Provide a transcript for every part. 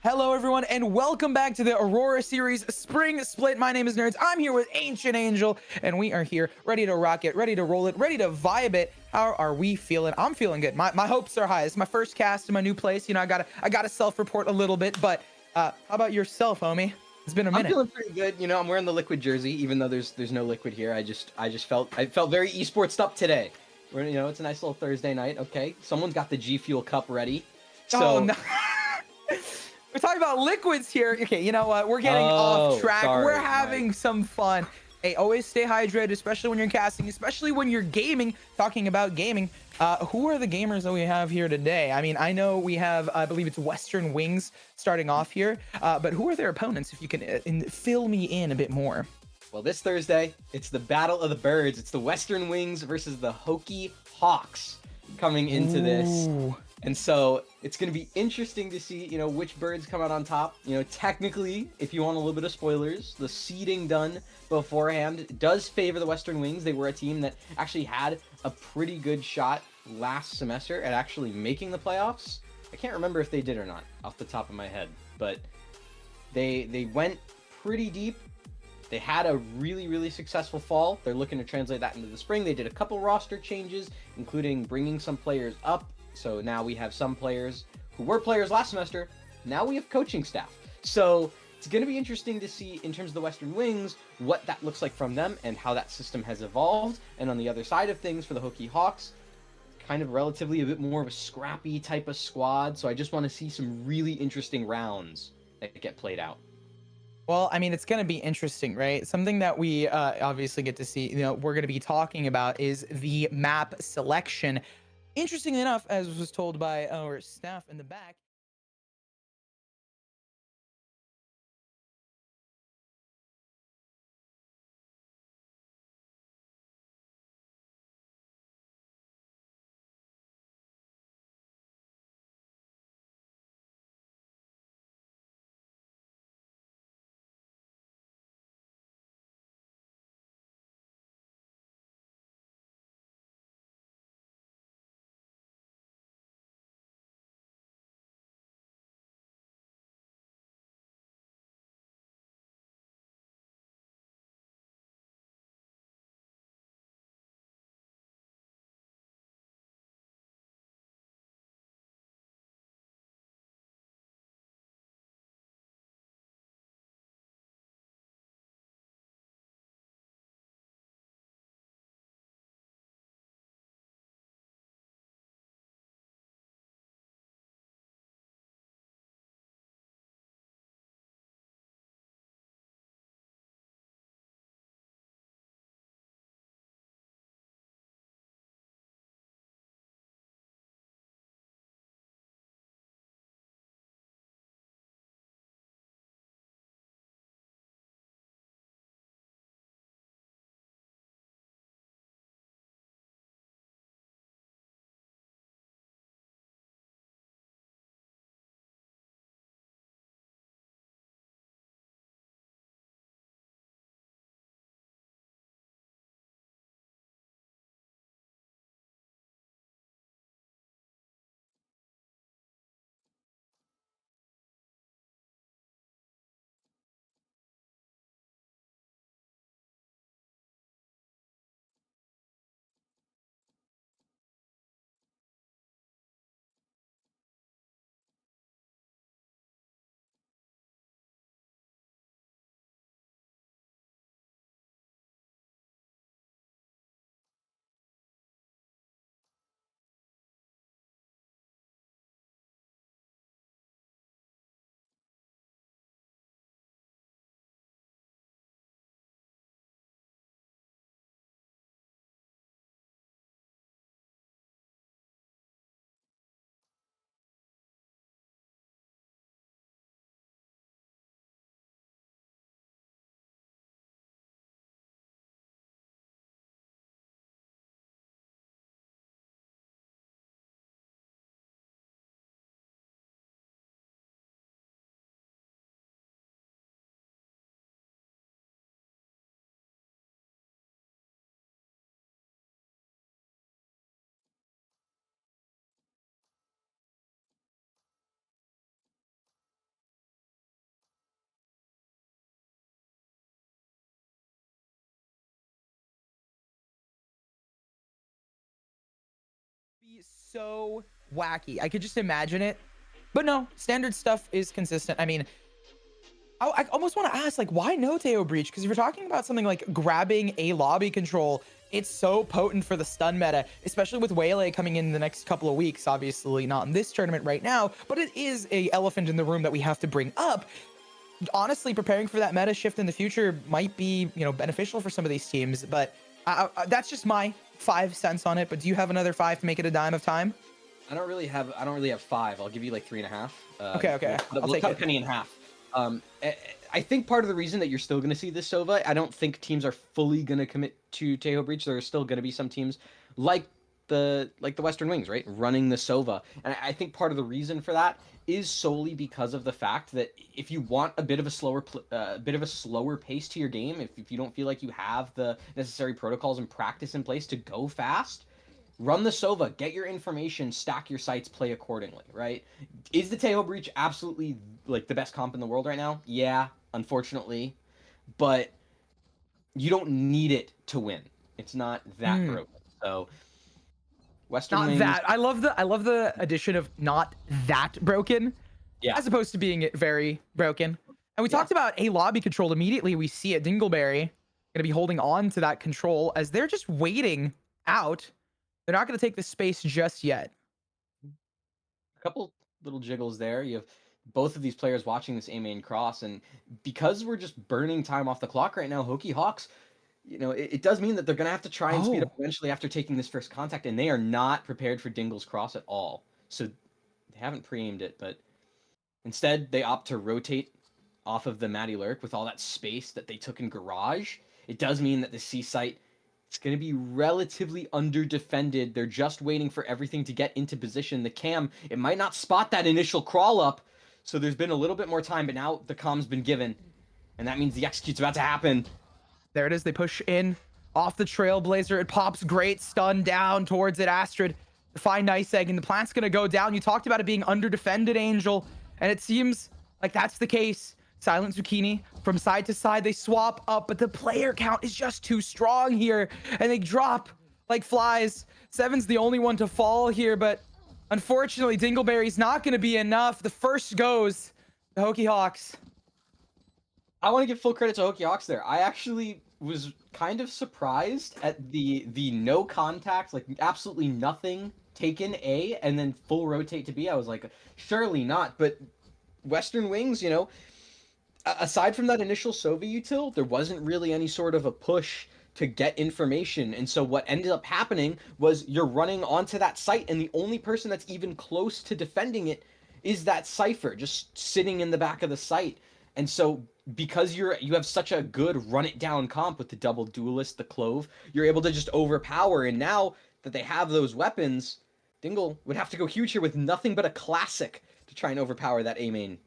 Hello everyone and welcome back to the Aurora series Spring Split. My name is Nerds. I'm here with Ancient Angel and we are here ready to rock it, ready to roll it, ready to vibe it. How are we feeling? I'm feeling good. My hopes are high. It's my first cast in my new place. You know, I gotta self-report a little bit, but how about yourself, homie? It's been a minute. I'm feeling pretty good. You know, I'm wearing the liquid jersey, even though there's no liquid here. I felt very esports up today. You know, it's a nice little Thursday night. Okay, someone's got the G Fuel cup ready. So, oh no. We're talking about liquids here. Okay, you know what? We're getting off track. Sorry, we're having Mike. some fun. Hey, always stay hydrated, especially when you're casting, especially when you're gaming. Talking about gaming, who are the gamers that we have here today? I mean, I know we have, I believe it's Western Wings starting off here, but who are their opponents? If you can fill me in a bit more. Well, this Thursday, it's the Battle of the Birds. It's the Western Wings versus the Hokie Hawks. coming into this. Ooh. And so it's going to be interesting to see, which birds come out on top. Technically, if you want a little bit of spoilers, the seeding done beforehand does favor the Western Wings. They were a team that actually had a pretty good shot last semester at actually making the playoffs. I can't remember if they did or not off the top of my head, but they went pretty deep. They had a really, really successful fall. They're looking to translate that into the spring. They did a couple roster changes, including bringing some players up. So now we have some players who were players last semester. Now we have coaching staff. So it's going to be interesting to see, in terms of the Western Wings, what that looks like from them and how that system has evolved. And on the other side of things, for the Hokie Hawks, kind of relatively a bit more of a scrappy type of squad. So I just want to see some really interesting rounds that get played out. Well, I mean, it's going to be interesting, right? Something that we obviously get to see, we're going to be talking about is the map selection. Interestingly enough, as was told by our staff in the back, be so wacky. I could just imagine it. But no, standard stuff is consistent. I mean, I almost want to ask, like, why no Teo Breach? Because if you're talking about something like grabbing a lobby control, it's so potent for the stun meta, especially with Waylay coming in the next couple of weeks. Obviously not in this tournament right now, but it is a elephant in the room that we have to bring up. Honestly, preparing for that meta shift in the future might be, beneficial for some of these teams, but that's just my 5 cents on it. But do you have another 5 to make it a dime of time? I don't really have 5. I'll give you like 3.5. Okay. We'll I'll take cut it. penny in half. I think part of the reason that you're still going to see this Sova, I don't think teams are fully going to commit to Tejo Breach. There are still going to be some teams like the Western Wings, right? Running the Sova. And I think part of the reason for that is solely because of the fact that if you want a bit of a slower pace to your game, if you don't feel like you have the necessary protocols and practice in place to go fast, run the Sova, get your information, stack your sites, play accordingly, right? Is the Tejo Breach absolutely like the best comp in the world right now? Yeah, unfortunately. But you don't need it to win. It's not that broken. So Western Not Wings. that. I love the addition of not that broken, Yeah. as opposed to being it very broken. And we Yeah. talked about a lobby control. Immediately we see a Dingleberry gonna be holding on to that control as they're just waiting out. They're not gonna take the space just yet. A couple little jiggles there. You have both of these players watching this A main cross, and because we're just burning time off the clock right now, Hokie Hawks, it does mean that they're gonna have to try and speed up eventually after taking this first contact, and they are not prepared for Dingle's cross at all. So they haven't pre-aimed it, but instead they opt to rotate off of the Matty Lurk with all that space that they took in Garage. It does mean that the C site, it's going to be relatively under-defended. They're just waiting for everything to get into position. The cam, it might not spot that initial crawl up, so there's been a little bit more time, but now the comm's been given, and that means the execute's about to happen. There it is. They push in off the Trailblazer. It pops great. Stun down towards it. Astrid to find Nice Egg, and the plant's going to go down. You talked about it being under-defended, Angel, and it seems like that's the case. Silent Zucchini from side to side. They swap up, but the player count is just too strong here, and they drop like flies. Seven's the only one to fall here, but unfortunately, Dingleberry's not going to be enough. The first goes the Hokie Hawks. I want to give full credit to Hokie Hawks there. I actually was kind of surprised at the no contact, like absolutely nothing taken A, and then full rotate to B. I was like, surely not. But Western Wings, aside from that initial Sova util, there wasn't really any sort of a push to get information. And so what ended up happening was you're running onto that site, and the only person that's even close to defending it is that Cypher, just sitting in the back of the site. And so because you have such a good run it down comp with the double duelist, the Clove, you're able to just overpower. And now that they have those weapons, Dingle would have to go huge here with nothing but a classic to try and overpower that A main.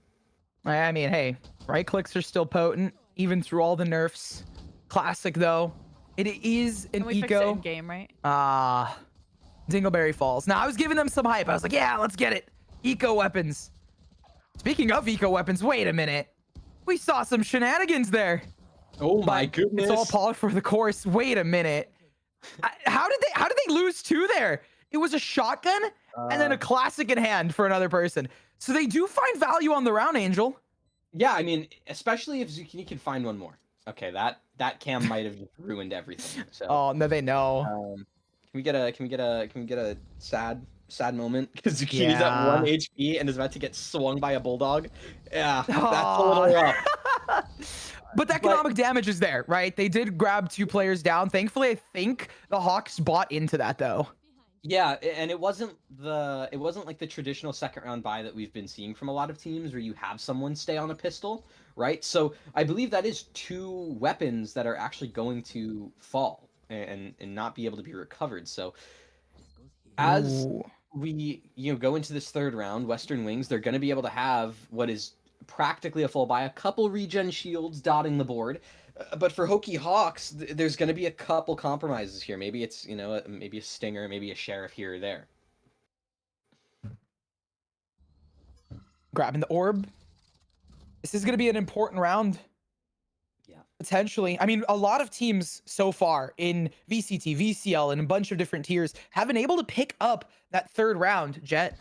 I mean, hey, right clicks are still potent, even through all the nerfs. Classic, though. It is an Can we fix it in game, right? Dingleberry falls. Now, I was giving them some hype. I was like, yeah, let's get it. Eco weapons. Speaking of eco weapons, wait a minute. We saw some shenanigans there. Oh my goodness. It's all par for the course. Wait a minute. How did they lose two there? It was a shotgun and then a classic in hand for another person. So they do find value on the round, Angel. Yeah, I mean, especially if Zucchini can find one more. Okay, that cam might have just ruined everything. So. Oh no, they know. Can we get a sad moment? Because Zucchini's at 1 HP and is about to get swung by a bulldog. Yeah, that's a little rough. But the economic damage is there, right? They did grab two players down. Thankfully, I think the Hawks bought into that though. Yeah, and it wasn't like the traditional second round buy that we've been seeing from a lot of teams where you have someone stay on a pistol, right? So I believe that is two weapons that are actually going to fall and not be able to be recovered. So as we go into this third round, Western Wings, they're going to be able to have what is practically a full buy, a couple regen shields dotting the board. But for Hokie Hawks, there's going to be a couple compromises here. Maybe it's, maybe a stinger, maybe a sheriff here or there. Grabbing the orb. This is going to be an important round. Yeah. Potentially. I mean, a lot of teams so far in VCT, VCL, and a bunch of different tiers have been able to pick up that third round. Jett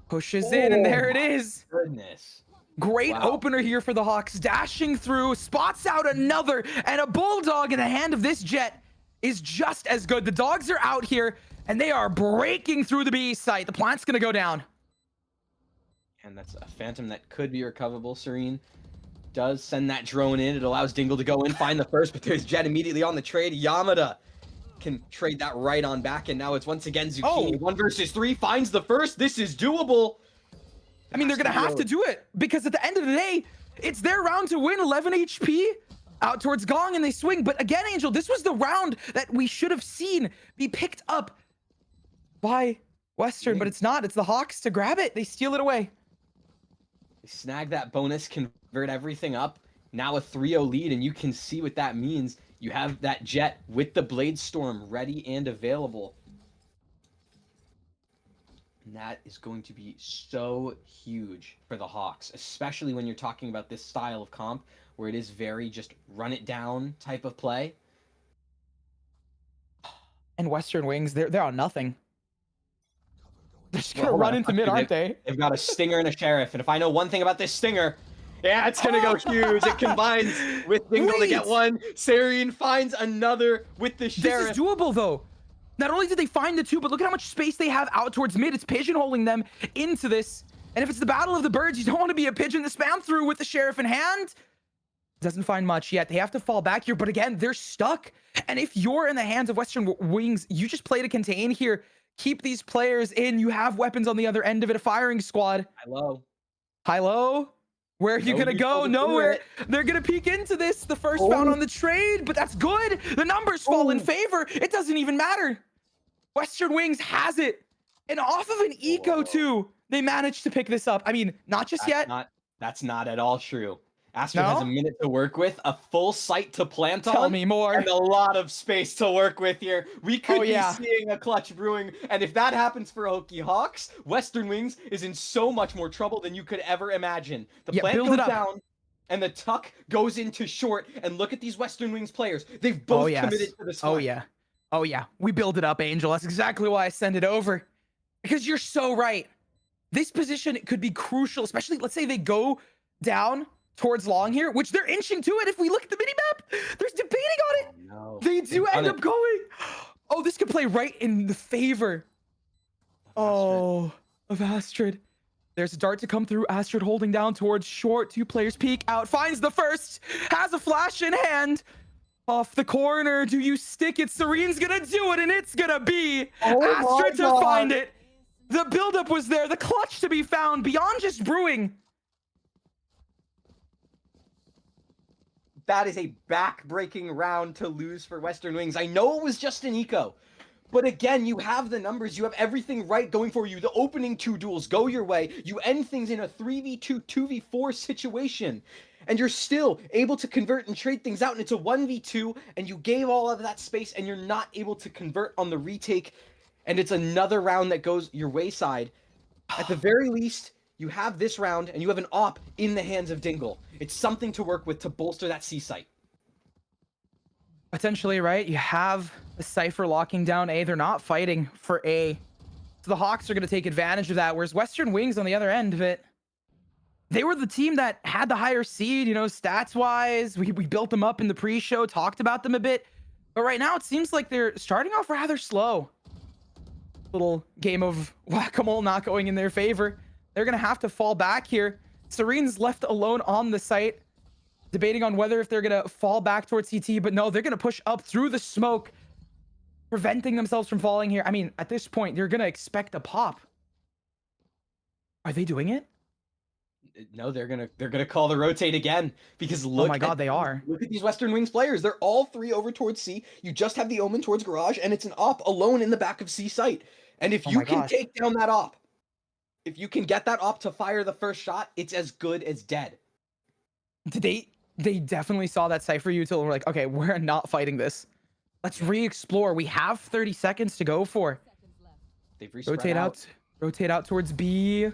pushes in, and there it is. Goodness. Great opener here for the Hawks, dashing through, spots out another, and a bulldog in the hand of this Jett is just as good. The dogs are out here, and they are breaking through the B site. The plant's gonna go down. And that's a Phantom that could be recoverable. Serene does send that drone in. It allows Dingle to go in, find the first, but there's Jett immediately on the trade. Yamada can trade that right on back, and now it's once again Zucchini. 1 versus 3, finds the first. This is doable. I mean, they're going to have to do it because at the end of the day, it's their round to win. 11 HP out towards Gong, and they swing. But again, Angel, this was the round that we should have seen be picked up by Western, but Wings. it's not. It's the Hawks to grab it. They steal it away. They snag that bonus, convert everything up. Now a 3-0 lead, and you can see what that means. You have that Jet with the Blade Storm ready and available. And that is going to be so huge for the Hawks, especially when you're talking about this style of comp where it is very just run it down type of play. And Western Wings, they're on nothing. They're just Well, gonna hold run on. into mid, aren't they? They've got a Stinger and a Sheriff, and if I know one thing about this Stinger, yeah, it's gonna go huge. It combines with Dingle to get one. Serene finds another with the Sheriff. This is doable though. Not only did they find the two, but look at how much space they have out towards mid. It's pigeonholing them into this. And if it's the battle of the birds, you don't want to be a pigeon to spam through with the Sheriff in hand. Doesn't find much yet. They have to fall back here, but again, they're stuck. And if you're in the hands of Western Wings, you just play to contain here. Keep these players in. You have weapons on the other end of it, a firing squad. Hello. High-low. Where are you gonna go? Nowhere. They're gonna peek into this. The first found on the trade, but that's good. The numbers fall in favor. It doesn't even matter. Western Wings has it. And off of an eco too, they managed to pick this up. I mean, not just yet. That's not at all true. Astrid has a minute to work with, a full site to plant on. Tell me more. And a lot of space to work with here. We could be seeing a clutch brewing, and if that happens for Hokie Hawks, Western Wings is in so much more trouble than you could ever imagine. The plant goes down, and the tuck goes into short, and look at these Western Wings players. They've both committed to this fight. Oh yeah. We build it up, Angel. That's exactly why I send it over. Because you're so right. This position could be crucial, especially, let's say they go down towards long here, which they're inching to it. If we look at the mini-map, there's debating on it. No. They do end up going. Oh, this could play right in the favor. Of Astrid. There's a dart to come through. Astrid holding down towards short. Two players peek out. Finds the first. Has a flash in hand. Off the corner. Do you stick it? Serene's gonna do it, and it's gonna be Astrid to find it. The buildup was there. The clutch to be found beyond just brewing. That is a back-breaking round to lose for Western Wings. I know it was just an eco, but again, you have the numbers. You have everything right going for you. The opening two duels go your way. You end things in a 3v2, 2v4 situation, and you're still able to convert and trade things out, and it's a 1v2, and you gave all of that space, and you're not able to convert on the retake, and it's another round that goes your wayside. At the very least, you have this round, and you have an op in the hands of Dingle. It's something to work with to bolster that C site. Potentially, right? You have a Cypher locking down A. They're not fighting for A. So the Hawks are going to take advantage of that, whereas Western Wings on the other end of it, they were the team that had the higher seed, you know, stats-wise. We built them up in the pre-show, talked about them a bit. But right now, it seems like they're starting off rather slow. Little game of whack-a-mole not going in their favor. They're going to have to fall back here. Serene's left alone on the site, debating on whether if they're going to fall back towards CT, but no, they're going to push up through the smoke, preventing themselves from falling here. I mean, at this point, you're going to expect a pop. Are they doing it? No, they're gonna call the rotate again, because look. Oh my god, they are. Look at these Western Wings players. They're all three over towards C. You just have the Omen towards Garage, and it's an op alone in the back of C site. And if you can take down that op, if you can get that op to fire the first shot, it's as good as dead. They definitely saw that Cypher util and were like, okay, we're not fighting this. Let's re-explore. We have 30 seconds to go for. They've rotate out towards B.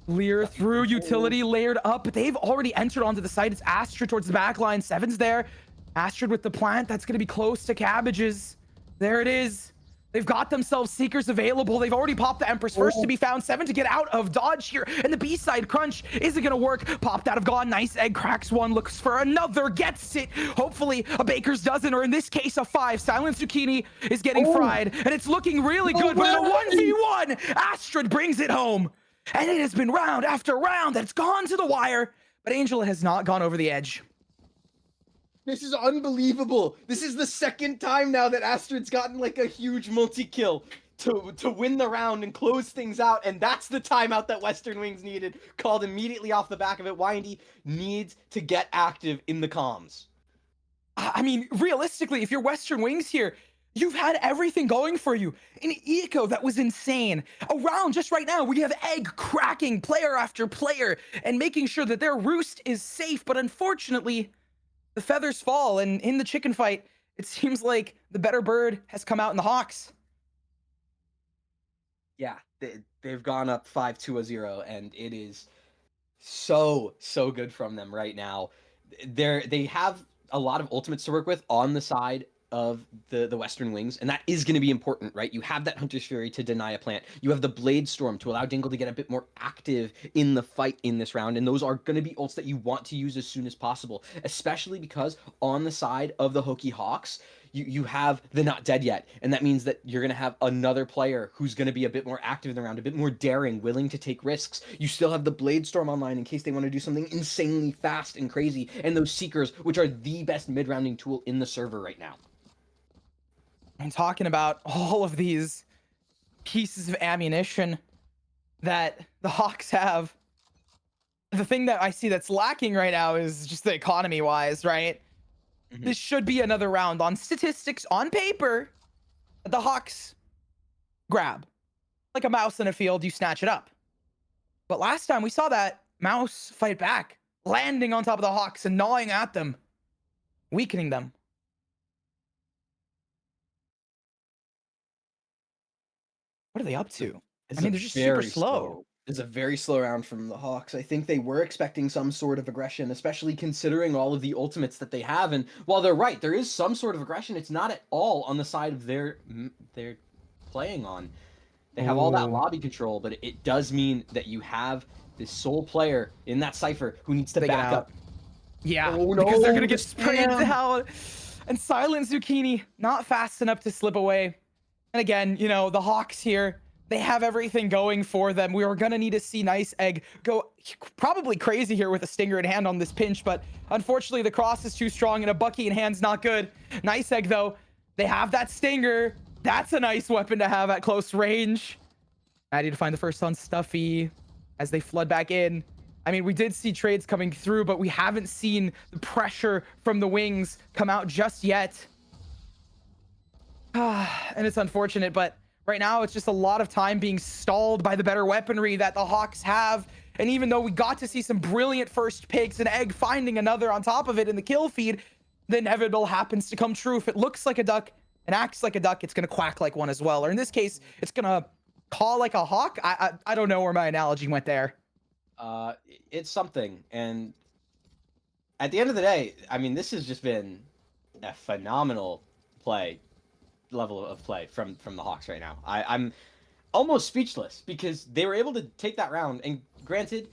Leer through utility, layered up, but they've already entered onto the site. It's Astrid towards the back line. Seven's there. Astrid with the plant. That's going to be close to Cabbages. There it is. They've got themselves Seekers available. They've already popped the Empress first to be found. Seven to get out of dodge here. And the B side crunch isn't going to work. Popped out of Gone. Nice egg. Cracks one. Looks for another. Gets it. Hopefully a baker's dozen, or in this case, a 5. Silent Zucchini is getting fried. And it's looking really good. But in a 1v1, Astrid brings it home. And it has been round after round that's gone to the wire. But Angel has not gone over the edge. This is unbelievable. This is the second time now that Astrid's gotten like a huge multi-kill to win the round and close things out. And that's the timeout that Western Wings needed. Called immediately off the back of it. Windy needs to get active in the comms. I mean, realistically, if you're Western Wings here, You've had everything going for you. An eco that was insane. Around just right now, we have egg cracking player after player and making sure that their roost is safe. But unfortunately, the feathers fall, and in the chicken fight, it seems like the better bird has come out in the Hawks. Yeah, they've gone up 5-2-0, and it is so good from them right now. They have a lot of ultimates to work with on the side of the Western Wings, and that is going to be important, right? You have that Hunter's Fury to deny a plant. You have the Blade Storm to allow Dingle to get a bit more active in the fight in this round, and those are going to be ults that you want to use as soon as possible, especially because on the side of the Hokie Hawks, you have the Not Dead Yet, and that means that you're going to have another player who's going to be a bit more active in the round, a bit more daring, willing to take risks. You still have the Blade Storm online in case they want to do something insanely fast and crazy, and those Seekers, which are the best mid-rounding tool in the server right now. I'm talking about all of these pieces of ammunition that the Hawks have. The thing that I see that's lacking right now is just the economy wise, right? This should be another round on statistics on paper. The Hawks grab like a mouse in a field, you snatch it up. But last time we saw that mouse fight back, landing on top of the Hawks and gnawing at them, weakening them. What are they up to? I mean, they're just super slow. It's a very slow round from the Hawks. I think they were expecting some sort of aggression, especially considering all of the ultimates that they have. And while they're right, there is some sort of aggression. It's not at all on the side of they're playing on. They have all that lobby control, but it does mean that you have this sole player in that Cypher who needs to back up. Yeah, because they're gonna get sprayed down. And Silent Zucchini not fast enough to slip away. And again, you know, the Hawks here, they have everything going for them. We are going to need to see Nice Egg go probably crazy here with a Stinger in hand on this pinch, but unfortunately the cross is too strong and a Bucky in hand's not good. Nice Egg, though, they have that Stinger. That's a nice weapon to have at close range. I need to find the first on Stuffy as they flood back in. I mean, we did see trades coming through, but we haven't seen the pressure from the Wings come out just yet. And it's unfortunate, but right now it's just a lot of time being stalled by the better weaponry that the Hawks have. And even though we got to see some brilliant first picks, and Egg finding another on top of it in the kill feed, the inevitable happens to come true. If it looks like a duck and acts like a duck, it's going to quack like one as well. Or in this case, it's going to call like a hawk. I don't know where my analogy went there. It's something. And at the end of the day, I mean, this has just been a phenomenal level of play from the Hawks right now. I'm almost speechless because they were able to take that round, and granted,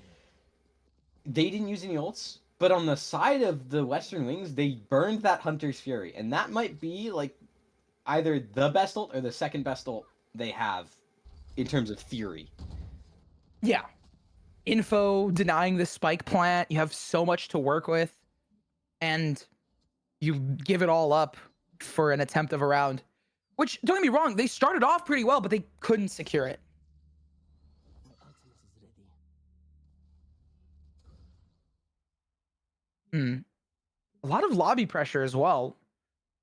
they didn't use any ults, but on the side of the Western Wings, they burned that Hunter's Fury, and that might be like either the best ult or the second best ult they have in terms of theory. Yeah. Info, denying the spike plant, you have so much to work with, and you give it all up for an attempt of a round. Which, don't get me wrong, they started off pretty well, but they couldn't secure it. A lot of lobby pressure as well.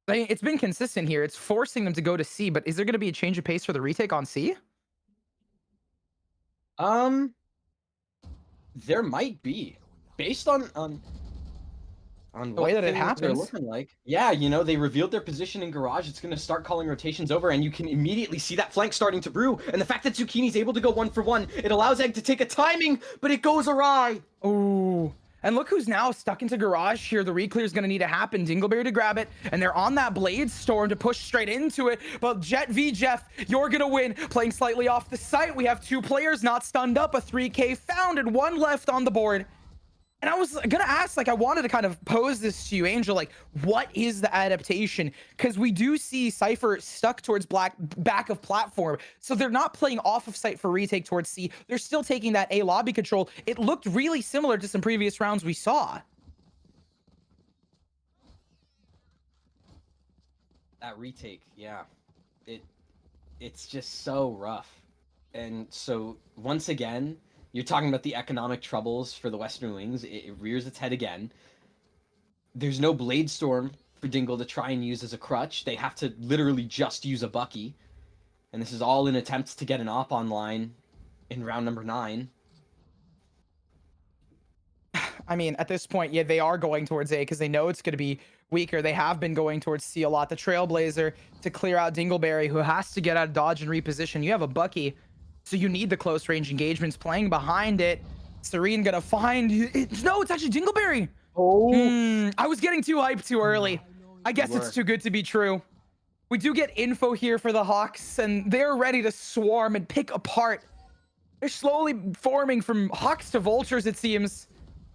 I mean, it's been consistent here. It's forcing them to go to C, but is there going to be a change of pace for the retake on C? There might be, based on the way that it happens. They're looking like. Yeah, you know, they revealed their position in garage. It's going to start calling rotations over, and you can immediately see that flank starting to brew. And the fact that Zucchini's able to go 1-for-1, it allows Egg to take a timing, but it goes awry. Oh, and look who's now stuck into garage here. The reclear is going to need to happen. Dingleberry to grab it, and they're on that Blade Storm to push straight into it. But Jet v Jeff, you're going to win. Playing slightly off the site, we have 2 players not stunned up, a 3K found, and 1 left on the board. And I was gonna ask, like, I wanted to kind of pose this to you, Angel, like, what is the adaptation? Because we do see Cypher stuck towards back of platform, so they're not playing off of site for retake towards C. They're still taking that A lobby control. It looked really similar to some previous rounds we saw. That retake, yeah, it's just so rough. And so once again, you're talking about the economic troubles for the Western Wings. It rears its head again. There's no Blade Storm for Dingle to try and use as a crutch. They have to literally just use a Bucky. And this is all in attempts to get an op online in round number 9. I mean, at this point, yeah, they are going towards A because they know it's going to be weaker. They have been going towards C a lot. The Trailblazer to clear out Dingleberry, who has to get out of dodge and reposition. You have a Bucky, so you need the close range engagements. Playing behind it, Serene gonna find it. No, it's actually Dingleberry. Oh, I was getting too hyped too early. I guess it's too good to be true. We do get info here for the Hawks, and they're ready to swarm and pick apart. They're slowly forming from Hawks to Vultures, it seems.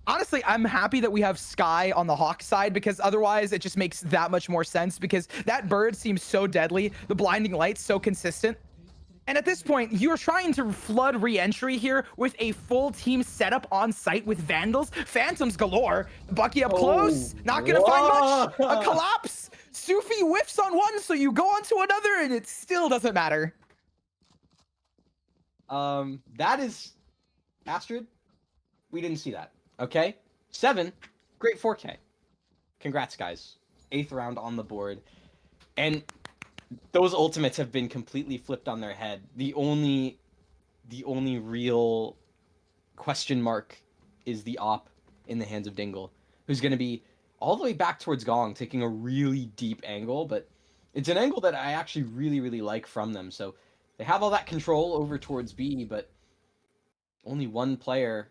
Honestly, I'm happy that we have Sky on the Hawk side, because otherwise it just makes that much more sense, because that bird seems so deadly. The blinding light's so consistent. And at this point, you're trying to flood re-entry here with a full team setup on site with Vandals, Phantoms galore. Bucky up close, not gonna find much. A collapse. Sufi whiffs on one, so you go on to another, and it still doesn't matter. That is Astrid. We didn't see that. Okay, 7, great 4K. Congrats, guys. 8th round on the board, and those ultimates have been completely flipped on their head. The only real question mark is the op in the hands of Dingle, who's going to be all the way back towards Gong, taking a really deep angle, but it's an angle that I actually really like from them. So they have all that control over towards B, but only one player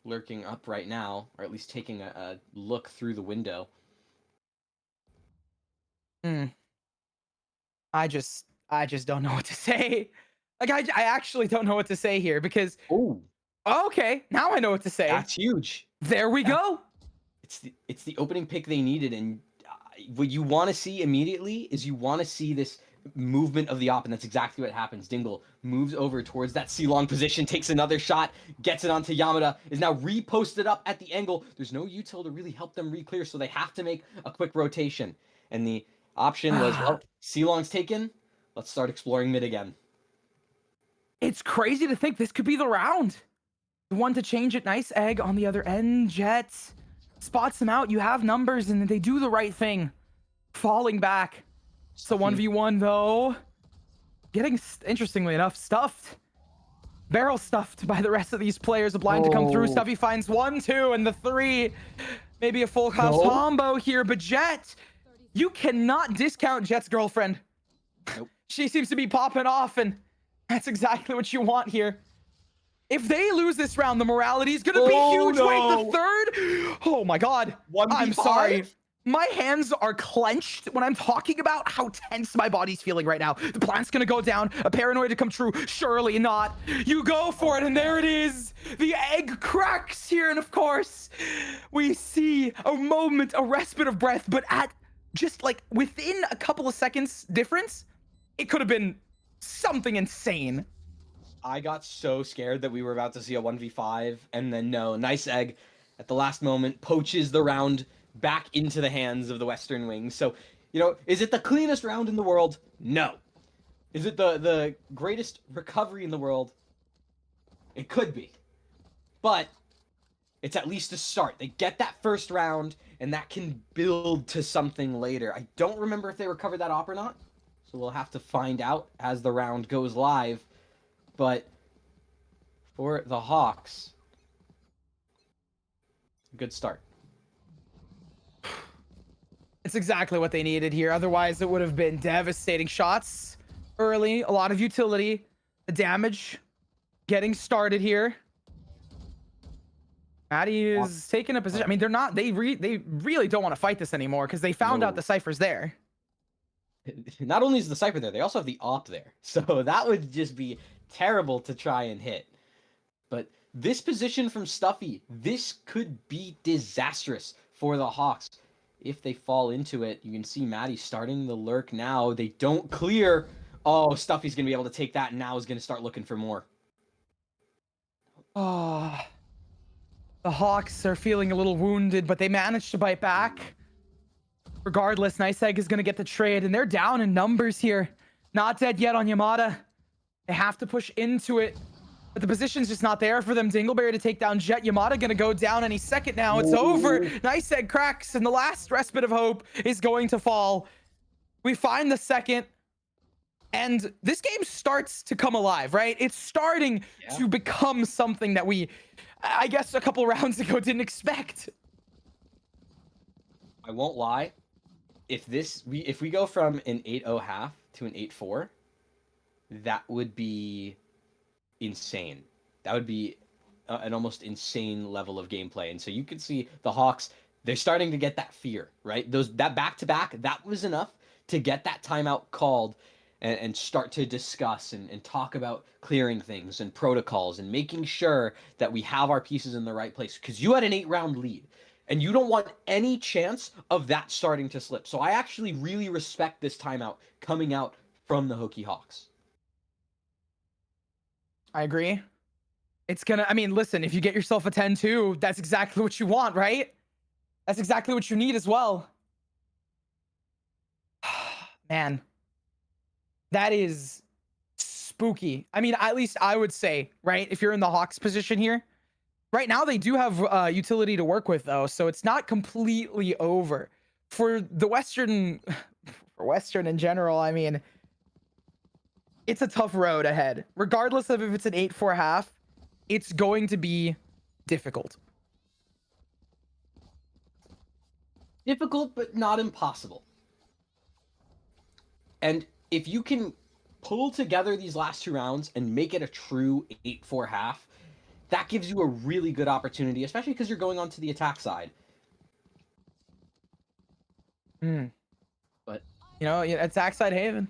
lurking up right now, or at least taking a look through the window. I just don't know what to say. Like, I actually don't know what to say here, because okay, now I know what to say. That's huge. There we go. It's the opening pick they needed, and what you want to see immediately is you want to see this movement of the op, and that's exactly what happens. Dingle moves over towards that C-long position, takes another shot, gets it onto Yamada, is now reposted up at the angle. There's no util to really help them re-clear, so they have to make a quick rotation. And the option was, well, C-long's taken, let's start exploring mid again. It's crazy to think this could be the round. The one to change it. Nice egg on the other end. Jets spots them out. You have numbers, and they do the right thing. Falling back. So 1v1 though. Getting, interestingly enough, stuffed. Barrel stuffed by the rest of these players. A blind to come through. Stuffy finds 1, 2, and the 3. Maybe a full house combo here, but Jet, you cannot discount Jet's girlfriend. Nope. She seems to be popping off, and that's exactly what you want here. If they lose this round, the morality is going to be huge. No. Wait, the third? Oh my God. 1v5? I'm sorry. My hands are clenched when I'm talking about how tense my body's feeling right now. The plan's gonna go down, a paranoia to come true. Surely not. You go for it, and there it is. The egg cracks here, and of course, we see a moment, a respite of breath, but at just like within a couple of seconds difference, it could have been something insane. I got so scared that we were about to see a 1v5, and then no, nice egg at the last moment poaches the round back into the hands of the Western Wings. So, you know, is it the cleanest round in the world? No. Is it the greatest recovery in the world? It could be. But it's at least a start. They get that first round, and that can build to something later. I don't remember if they recovered that op or not, so we'll have to find out as the round goes live. But for the Hawks, good start. It's exactly what they needed here. Otherwise, it would have been devastating shots early. A lot of utility. The damage getting started here. Maddie is taking a position. I mean, they're not. They really don't want to fight this anymore because they found out the Cypher's there. Not only is the Cypher there, they also have the op there. So that would just be terrible to try and hit. But this position from Stuffy, this could be disastrous for the Hawks. If they fall into it, you can see Maddie starting the lurk now. They don't clear. Oh, Stuffy's going to be able to take that and now is going to start looking for more. Oh, the Hawks are feeling a little wounded, but they managed to bite back. Regardless, Nice Egg is going to get the trade, and they're down in numbers here. Not dead yet on Yamada. They have to push into it. but the position's just not there for them. Dingleberry to take down Jet. Yamada gonna go down any second now. It's over. Nice egg cracks, and the last respite of hope is going to fall. We find the second, and this game starts to come alive, right? It's starting to become something that we, I guess, a couple rounds ago didn't expect. I won't lie. If we go from an 8-0 half to an 8-4, that would be insane. That would be an almost insane level of gameplay. And so you could see the Hawks, they're starting to get that fear, right? That back-to-back, that was enough to get that timeout called and start to discuss and talk about clearing things and protocols and making sure that we have our pieces in the right place. Because you had an 8-round lead. And you don't want any chance of that starting to slip. So I actually really respect this timeout coming out from the Hokie Hawks. I agree. It's gonna, I mean, listen, if you get yourself a 10-2, that's exactly what you want, right? That's exactly what you need as well. Man, that is spooky. I mean, at least I would say, right? If you're in the Hawks position here, right now, they do have utility to work with, though, so it's not completely over. For the Western, for Western in general, I mean, it's a tough road ahead. Regardless of if it's an 8-4 half, it's going to be difficult. Difficult, but not impossible. And if you can pull together these last two rounds and make it a true 8-4 half, that gives you a really good opportunity, especially because you're going on to the attack side. But you know, attack side Haven.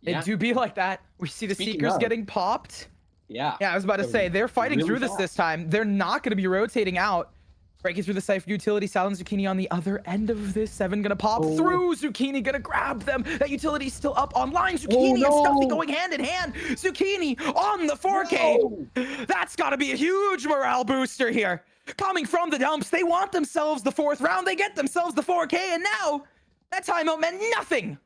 It do be like that. We see the Seekers getting popped. Yeah, I was about to say, they're fighting through this time. They're not going to be rotating out. Breaking through the Cypher utility. Silent Zucchini on the other end of this. Seven gonna pop through. Zucchini gonna grab them. That utility's still up online. Zucchini and Stuffy going hand in hand. Zucchini on the 4K. That's gotta be a huge morale booster here. Coming from the dumps, they want themselves the 4th round. They get themselves the 4K, and now that timeout meant nothing.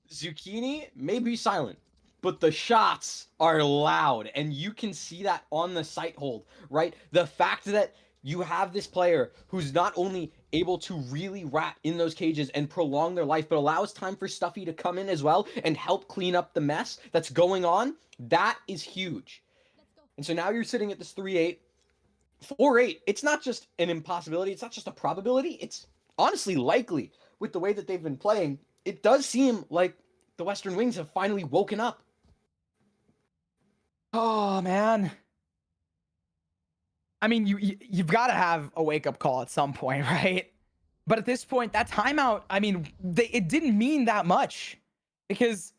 Zucchini may be silent, but the shots are loud, and you can see that on the sight hold, right? The fact that you have this player who's not only able to really rat in those cages and prolong their life, but allows time for Stuffy to come in as well and help clean up the mess that's going on. That is huge. And so now you're sitting at this 3-8. 4-8, it's not just an impossibility. It's not just a probability. It's honestly likely with the way that they've been playing. It does seem like the Western Wings have finally woken up. Oh, man. I mean, you've got to have a wake-up call at some point, right? But at this point, that timeout, I mean, it didn't mean that much. Because,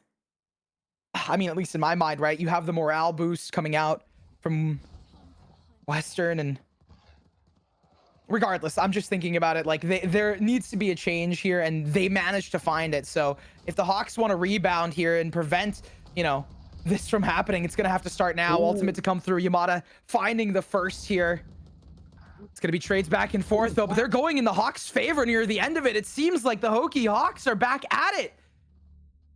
I mean, at least in my mind, right? You have the morale boost coming out from Western, and regardless, I'm just thinking about it like there needs to be a change here, and they managed to find it. So if the Hawks want to rebound here and prevent, you know, this from happening, it's gonna have to start now. Ultimate to come through. Yamada finding the first here. It's gonna be trades back and forth though, but they're going in the Hawks' favor near the end of it. It seems like the Hokie Hawks are back at it.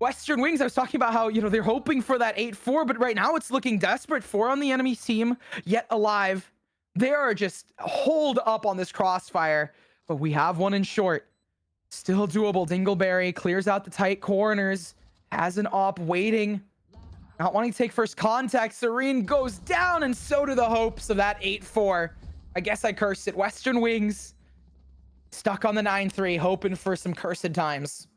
Western Wings, I was talking about how, you know, they're hoping for that 8-4, but right now it's looking desperate. 4 on the enemy team, yet alive. They are just holed up on this crossfire, but we have one in short. Still doable. Dingleberry clears out the tight corners, has an op waiting. Not wanting to take first contact. Serene goes down, and so do the hopes of that 8-4. I guess I cursed it. Western Wings stuck on the 9-3, hoping for some cursed times.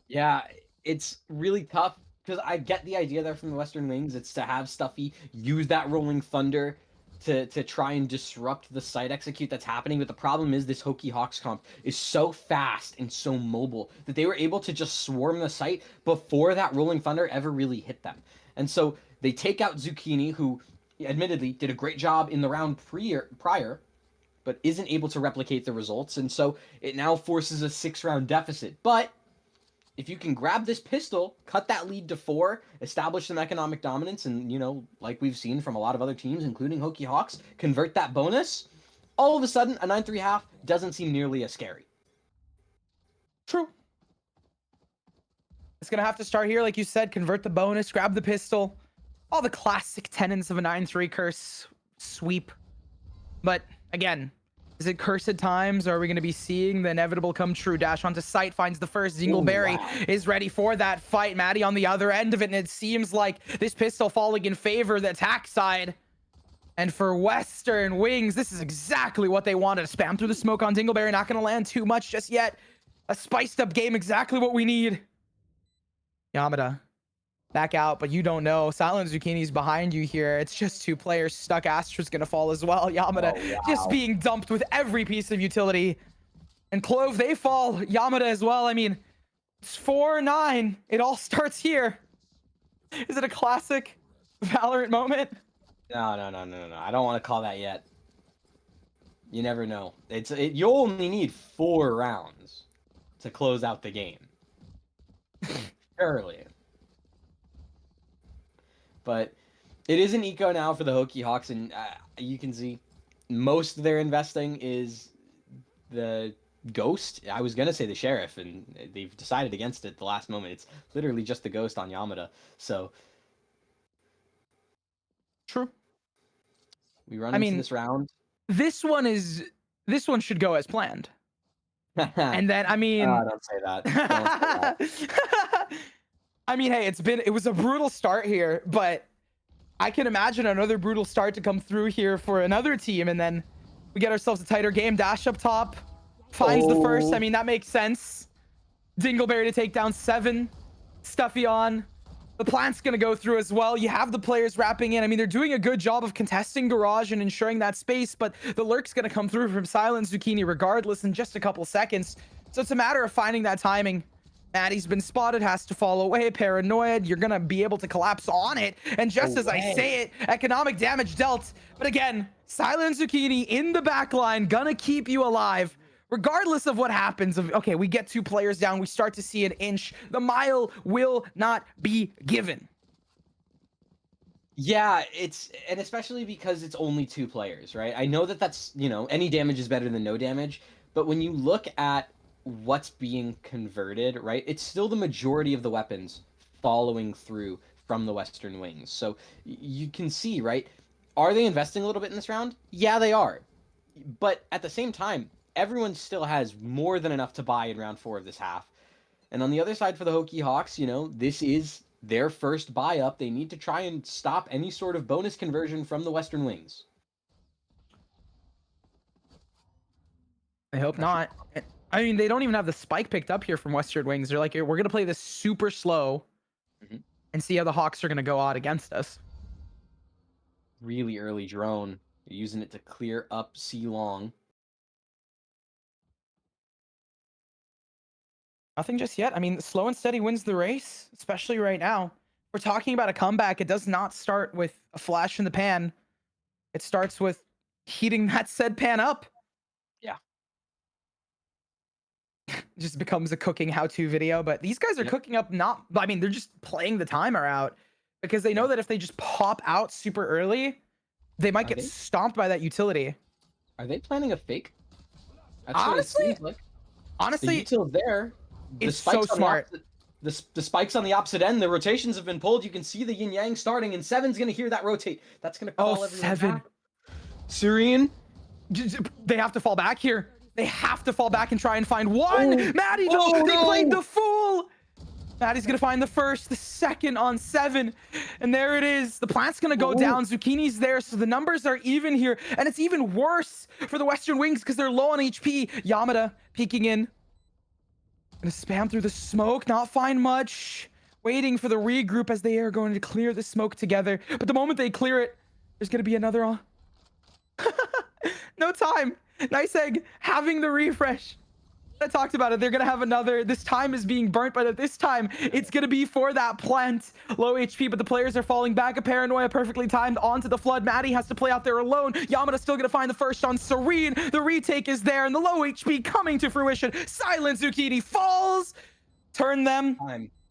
Yeah, it's really tough because I get the idea there from the Western Wings. It's to have Stuffy use that Rolling Thunder to try and disrupt the site execute that's happening. But the problem is this Hokie Hawks comp is so fast and so mobile that they were able to just swarm the site before that Rolling Thunder ever really hit them. And so they take out Zucchini, who admittedly did a great job in the round prior, but isn't able to replicate the results. And so it now forces a 6-round deficit. But if you can grab this pistol, cut that lead to 4, establish some economic dominance, and, you know, like we've seen from a lot of other teams, including Hokie Hawks, convert that bonus, all of a sudden, a 9-3 half doesn't seem nearly as scary. True. It's going to have to start here, like you said, convert the bonus, grab the pistol. all the classic tenets of a 9-3 curse sweep. But again, is it cursed times? Or are we going to be seeing the inevitable come true? Dash onto site, finds the first. Dingleberry is ready for that fight. Maddie on the other end of it, and it seems like this pistol falling in favor of the attack side. And for Western Wings, this is exactly what they wanted. Spam through the smoke on Dingleberry. Not going to land too much just yet. A spiced up game, exactly what we need. Yamada back out, but you don't know. Silent Zucchini's behind you here. It's just 2 players stuck. Astra's gonna fall as well. Yamada just being dumped with every piece of utility. And Clove, they fall. Yamada as well. I mean, it's 4-9. It all starts here. Is it a classic Valorant moment? No. I don't want to call that yet. You never know. You only need 4 rounds to close out the game. Surely. But it is an eco now for the Hokie Hawks, and you can see most of their investing is the Ghost. I was gonna say the Sheriff, and they've decided against it at the last moment. It's literally just the Ghost on Yamada. So true. We run into this round. This one should go as planned. And then I mean, don't say that. Don't say that. I mean, hey, it was a brutal start here, but I can imagine another brutal start to come through here for another team, and then we get ourselves a tighter game. Dash up top, finds the first. I mean, that makes sense. Dingleberry to take down 7. Stuffy on. The plant's going to go through as well. You have the players wrapping in. I mean, they're doing a good job of contesting Garage and ensuring that space, but the lurk's going to come through from Silent Zucchini regardless in just a couple seconds. So it's a matter of finding that timing. Maddie's been spotted, has to fall away. Paranoid, you're going to be able to collapse on it. And just as I say it, economic damage dealt. But again, Silent Zucchini in the back line, gonna keep you alive. Regardless of what happens, okay, we get 2 players down, we start to see an inch. The mile will not be given. Yeah, and especially because it's only 2 players, right? I know that's, any damage is better than no damage, but when you look at what's being converted, right, it's still the majority of the weapons following through from the Western Wings. So you can see, right, are they investing a little bit in this round? Yeah, they are. But at the same time, everyone still has more than enough to buy in round 4 of this half. And on the other side for the Hokie Hawks, this is their first buy up. They need to try and stop any sort of bonus conversion from the Western Wings. I hope not. I mean, they don't even have the spike picked up here from Western Wings. They're like, we're going to play this super slow and see how the Hawks are going to go out against us. Really early drone. You're using it to clear up C long. Nothing just yet. I mean, slow and steady wins the race, especially right now. We're talking about a comeback. It does not start with a flash in the pan. It starts with heating that said pan up. Yeah. Just becomes a cooking how-to video, but these guys are cooking up they're just playing the timer out because they know that if they just pop out super early, they might get stomped by that utility. Are they planning a fake? That's honestly, the util there. It's so smart. The spikes on the opposite end, the rotations have been pulled. You can see the yin yang starting, and Seven's gonna hear that rotate. That's gonna call everyone 7 back. Serene, they have to fall back here. They have to fall back and try and find one. Maddie, they played the fool. Maddie's gonna find the first, the second on 7, and there it is. The plant's gonna go down. Zucchini's there, so the numbers are even here, and it's even worse for the Western Wings because they're low on HP. Yamada peeking in. Gonna spam through the smoke, not find much. Waiting for the regroup as they are going to clear the smoke together. But the moment they clear it, there's gonna be another no time. Nice egg having the refresh. I talked about it. They're gonna have another. This time is being burnt, but this time it's gonna be for that plant. Low HP, but the players are falling back. A paranoia perfectly timed onto the flood. Maddie has to play out there alone. Yamada's still gonna find the first on Serene. The retake is there, and the low HP coming to fruition. Silent Zucchini falls. Turn them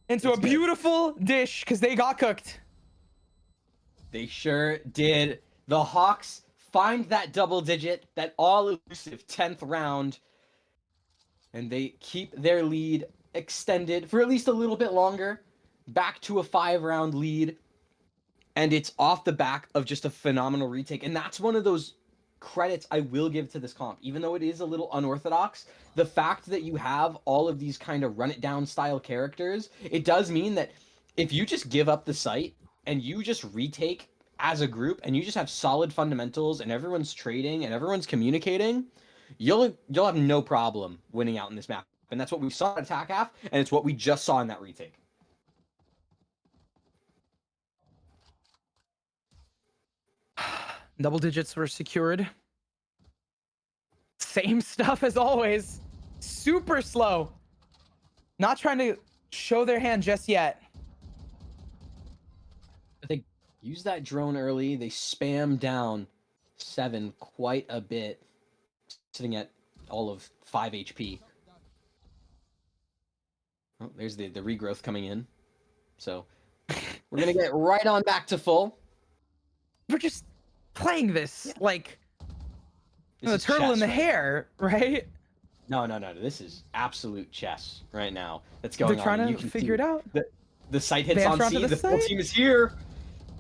into a beautiful dish because they got cooked. They sure did. The Hawks find that double digit, that all elusive 10th round. And they keep their lead extended for at least a little bit longer, back to a 5-round lead. And it's off the back of just a phenomenal retake. And that's one of those credits I will give to this comp. Even though it is a little unorthodox, the fact that you have all of these kind of run it down style characters, it does mean that if you just give up the site and you just retake as a group and you just have solid fundamentals and everyone's trading and everyone's communicating, you'll have no problem winning out in this map. And that's what we saw at attack half, and it's what we just saw in that retake. Double digits were secured. Same stuff as always. Super slow. Not trying to show their hand just yet. They use that drone early. They spam down 7 quite a bit, sitting at all of 5 HP. Oh, there's the regrowth coming in. So we're going to get right on back to full. We're just playing this like This the is turtle chess in the right hair, right? No. This is absolute chess right now that's going They're trying on. to You can figure it out. The site hits Advance on onto C. The full site? team is here.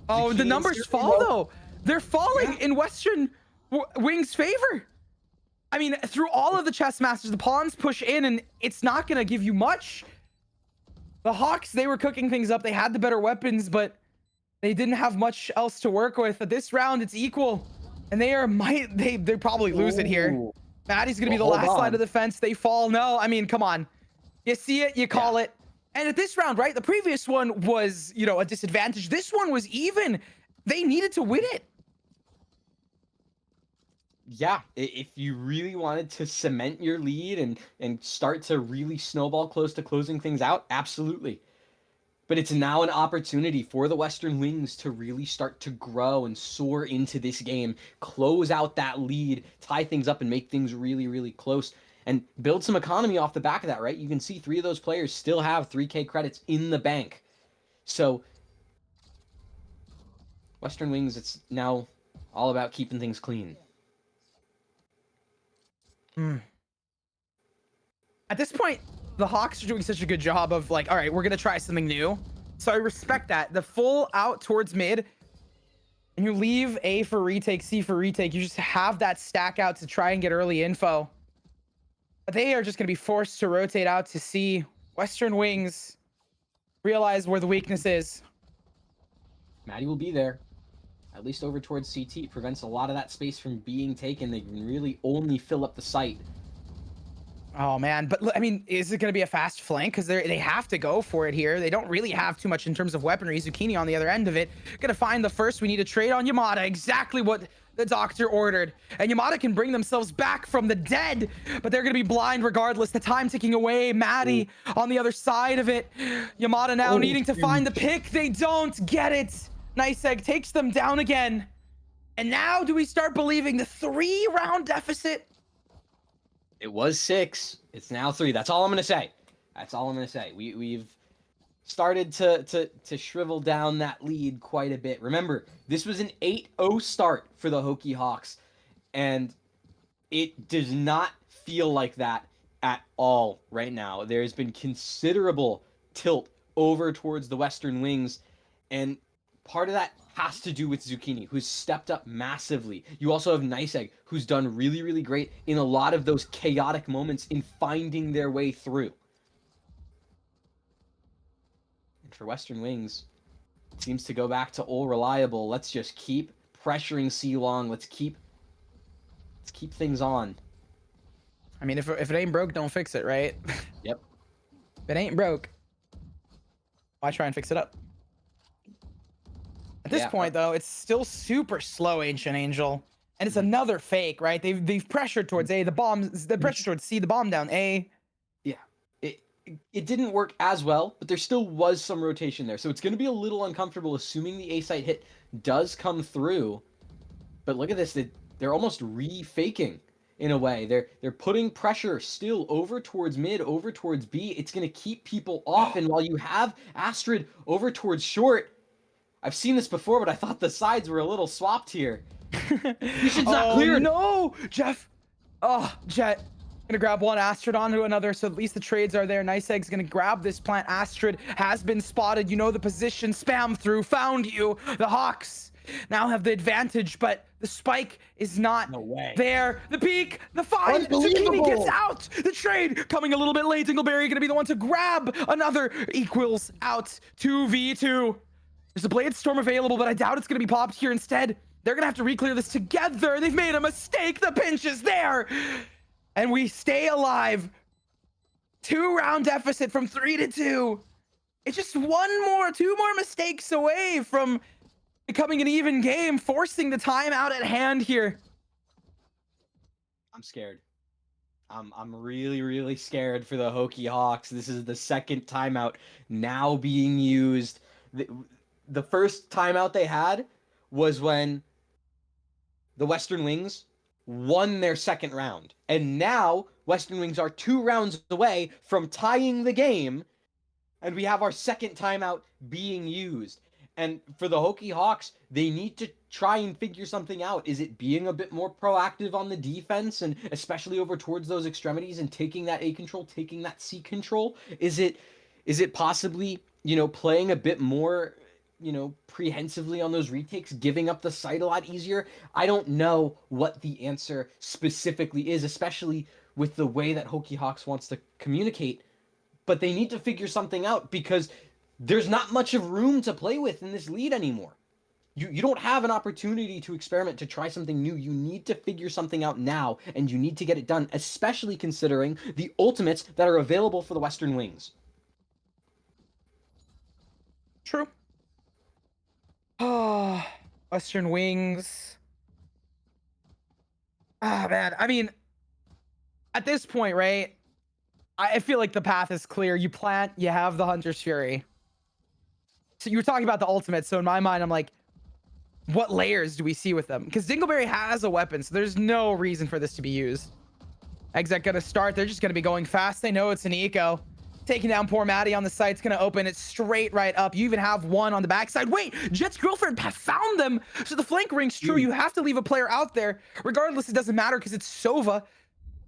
Oh, the Zucchini's numbers here, fall though. though. They're falling in Western Wing's favor. I mean, through all of the chess masters, the pawns push in, and it's not gonna give you much. The Hawks, they were cooking things up. They had the better weapons, but they didn't have much else to work with. But this round, it's equal, and they probably lose it here. Ooh. Maddie's gonna be the Well, last hold line on. of the fence. They fall. No, I mean, come on. You see it, you call it. And at this round, right? The previous one was, you know, a disadvantage. This one was even. They needed to win it. Yeah, if you really wanted to cement your lead and start to really snowball close to closing things out, absolutely. But it's now an opportunity for the Western Wings to really start to grow and soar into this game, close out that lead, tie things up, and make things really, really close, and build some economy off the back of that, right? You can see 3 of those players still have 3K credits in the bank. So Western Wings, it's now all about keeping things clean. At this point, the Hawks are doing such a good job of like, all right, we're gonna try something new. So I respect that. The full out towards mid, and you leave A for retake, C for retake. You just have that stack out to try and get early info. But they are just gonna be forced to rotate out to C. Western Wings realize where the weakness is. Maddie will be there. At least over towards CT. Prevents a lot of that space from being taken. They can really only fill up the site. Oh man, but I mean, is it going to be a fast flank? Because they have to go for it here. They don't really have too much in terms of weaponry. Zucchini on the other end of it. Gonna find the first. We need to trade on Yamada. Exactly what the doctor ordered. And Yamada can bring themselves back from the dead, but they're gonna be blind regardless. The time ticking away. Maddie on the other side of it. Yamada now needing to find the pick. They don't get it. Nice Egg takes them down again. And now do we start believing the 3-round deficit? It was 6. It's now 3. That's all I'm gonna say. That's all I'm gonna say. We've started to shrivel down that lead quite a bit. Remember, this was an 8-0 start for the Hokie Hawks, and it does not feel like that at all right now. There's been considerable tilt over towards the Western Wings, and part of that has to do with Zucchini, who's stepped up massively. You also have Nice Egg, who's done really, really great in a lot of those chaotic moments in finding their way through. And for Western Wings, it seems to go back to all reliable. Let's just keep pressuring C-Long. Let's keep things on. I mean, if it ain't broke, don't fix it, right? Yep. If it ain't broke, why try and fix it up? At this point, though, it's still super slow, Ancient Angel. And it's another fake, right? They've pressured towards A, the pressure towards C, the bomb down A. Yeah. It didn't work as well, but there still was some rotation there. So it's going to be a little uncomfortable assuming the A site hit does come through. But look at this. They're almost re-faking in a way. They're putting pressure still over towards mid, over towards B. It's going to keep people off. And while you have Astrid over towards short, I've seen this before, but I thought the sides were a little swapped here. Vision's not cleared. No, Jeff. Oh, Jet. Gonna grab one Astrid onto another, so at least the trades are there. Nice Egg's gonna grab this plant. Astrid has been spotted. You know the position. Spam through. Found you. The Hawks now have the advantage, but the spike is not there. The peak, the find. Zucchini gets out. The trade coming a little bit late. Dingleberry gonna be the one to grab another. Equals out 2v2. There's a Blade Storm available, but I doubt it's gonna be popped here. Instead, they're gonna have to re-clear this together. They've made a mistake. The pinch is there. And we stay alive. 2-round deficit from 3-2. It's just two more mistakes away from becoming an even game, forcing the timeout at hand here. I'm scared. I'm really, really scared for the Hokie Hawks. This is the second timeout now being used. The first timeout they had was when the Western Wings won their second round. And now Western Wings are 2 rounds away from tying the game, and we have our second timeout being used. And for the Hokie Hawks, they need to try and figure something out. Is it being a bit more proactive on the defense, and especially over towards those extremities and taking that A control, taking that C control? Is it possibly, playing a bit more prehensively on those retakes, giving up the site a lot easier? I don't know what the answer specifically is, especially with the way that Hokie Hawks wants to communicate. But they need to figure something out, because there's not much of room to play with in this lead anymore. You don't have an opportunity to experiment, to try something new. You need to figure something out now, and you need to get it done, especially considering the ultimates that are available for the Western Wings. True. Oh, Western Wings. Ah, man. I mean, at this point, right? I feel like the path is clear. You plant, you have the Hunter's Fury. So you were talking about the ultimate. So in my mind, I'm like, what layers do we see with them? Because Dingleberry has a weapon, so there's no reason for this to be used. Exec gonna start. They're just gonna be going fast. They know it's an eco. Taking down poor Maddie on the site. It's going to open it straight right up. You even have one on the backside. Wait, Jet's girlfriend found them. So the flank rings true. You have to leave a player out there. Regardless, it doesn't matter because it's Sova.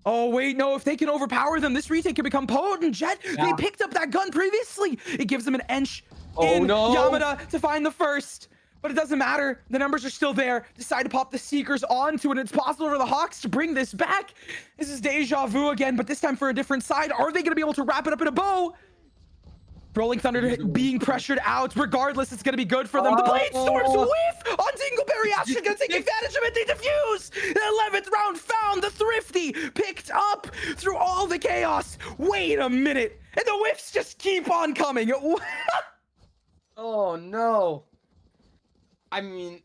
Oh, wait, no. If they can overpower them, this retake can become potent. Jet, they picked up that gun previously. It gives them an inch in Yamada to find the first. But it doesn't matter. The numbers are still there. Decide to pop the Seekers onto it. It's possible for the Hawks to bring this back. This is deja vu again, but this time for a different side. Are they going to be able to wrap it up in a bow? Rolling Thunder being pressured out. Regardless, it's going to be good for them. The Blade Storms whiff on Dingleberry. Astrid's going to take advantage of it. They defuse. The 11th round found. The Thrifty picked up through all the chaos. Wait a minute. And the whiffs just keep on coming. Oh, no. I mean,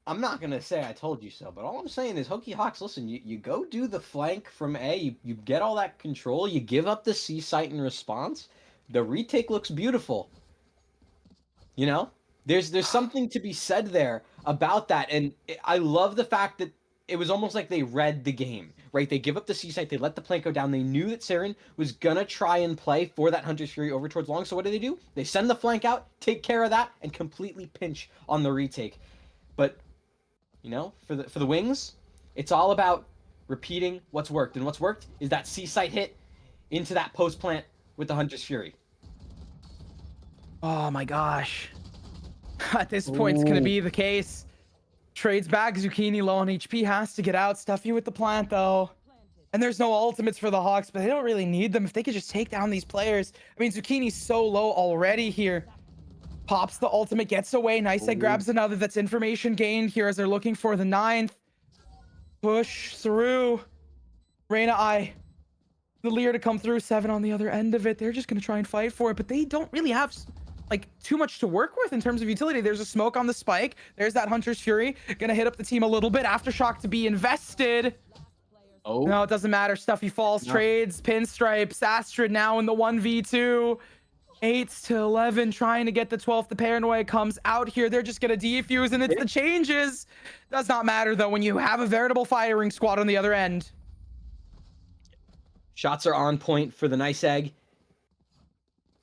I'm not going to say I told you so, but all I'm saying is, Hokie Hawks, listen, you go do the flank from A, you get all that control, you give up the C site in response, the retake looks beautiful. There's something to be said there about that, and I love the fact that it was almost like they read the game, right? They give up the C site, they let the plank go down, they knew that Saren was going to try and play for that Hunter's Fury over towards long, so what do? They send the flank out, take care of that, and completely pinch on the retake. But, for the Wings, it's all about repeating what's worked, and what's worked is that C site hit into that post plant with the Hunter's Fury. Oh my gosh. At this point, it's going to be the case. Trades back. Zucchini low on HP, has to get out. Stuffy with the plant, though. And there's no ultimates for the Hawks, but they don't really need them. If they could just take down these players. I mean, Zucchini's so low already here. Pops the ultimate, gets away. Nice Egg grabs another. That's information gained here as they're looking for the 9th. Push through. Reyna I. The Lear to come through. 7 on the other end of it. They're just going to try and fight for it, but they don't really have too much to work with in terms of utility. There's a smoke on the spike. There's that Hunter's Fury. Gonna hit up the team a little bit. Aftershock to be invested. Oh. No, it doesn't matter. Stuffy falls, trades, pinstripes. Astrid now in the 1v2. 8-11, trying to get the 12th. The paranoia comes out here. They're just gonna defuse, and it's the changes. Does not matter, though, when you have a veritable firing squad on the other end. Shots are on point for the Nice Egg.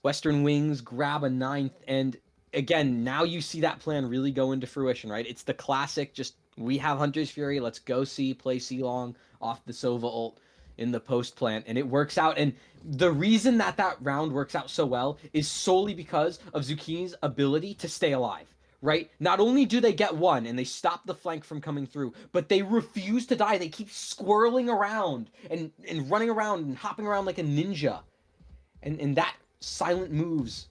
Western Wings grab a 9th, and again, now you see that plan really go into fruition, right? It's the classic, just we have Hunter's Fury, let's go C, play C long off the Sova ult. in the post plant, and it works out. And the reason that that round works out so well is solely because of Zucchini's ability to stay alive. Right? Not only do they get one and they stop the flank from coming through, but they refuse to die. They keep squirreling around and running around and hopping around like a ninja. And that silent moves,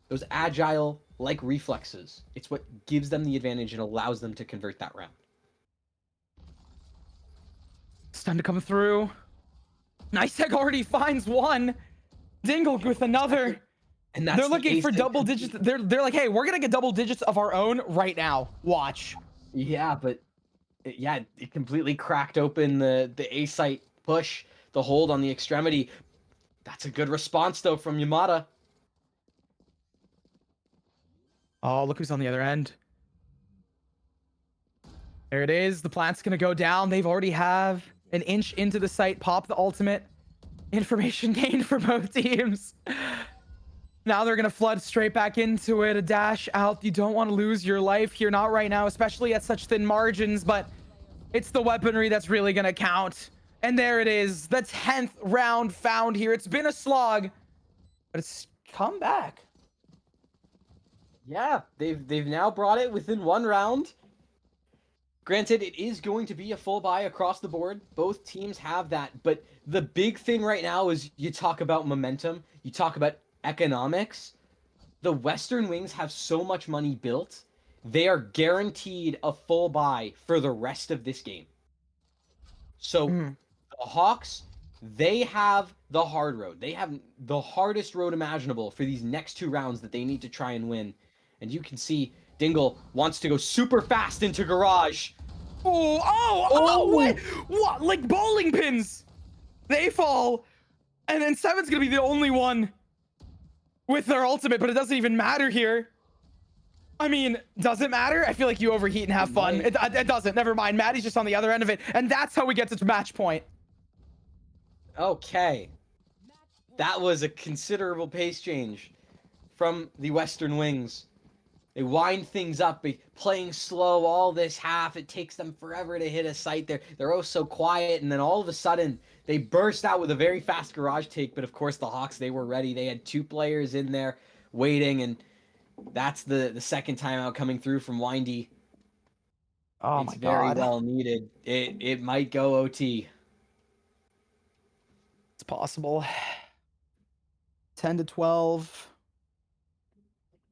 those agile like reflexes, it's what gives them the advantage and allows them to convert that round. It's time to come through. Nice Egg already finds one. Dingle with another. And that's they're looking for double digits. They're like, hey, we're gonna get double digits of our own right now. Watch. Yeah, but it completely cracked open the A site push, the hold on the extremity. That's a good response though from Yamada. Oh, look who's on the other end. There it is. The plant's gonna go down. They've already have an inch into the site. Pop the ultimate. Information gained for both teams. Now they're gonna flood straight back into it. A dash out. You don't want to lose your life here, not right now, especially at such thin margins, but it's the weaponry that's really gonna count. And there it is, the 10th round found here. It's been a slog, but it's come back. Yeah, they've now brought it within one round. Granted, it is going to be a full buy across the board. Both teams have that, but the big thing right now is you talk about momentum, you talk about economics. The Western Wings have so much money built, they are guaranteed a full buy for the rest of this game. So the Hawks, they have the hard road. They have the hardest road imaginable for these next two rounds that they need to try and win. And you can see Dingle wants to go super fast into Garage. What? Like bowling pins. They fall. And then Seven's gonna be the only one with their ultimate, but it doesn't even matter here. I mean, does it matter? I feel like you overheat and have fun. It doesn't. Never mind. Maddie's just on the other end of it. And that's how we get to match point. Okay. That was a considerable pace change from the Western Wings. They wind things up, playing slow all this half. It takes them forever to hit a site. They're oh so quiet, and then all of a sudden, they burst out with a very fast garage take. But of course, the Hawks, they were ready. They had two players in there waiting, and that's the second timeout coming through from Windy. Oh it's my very God. well needed. It might go OT. It's possible. 10 to 12.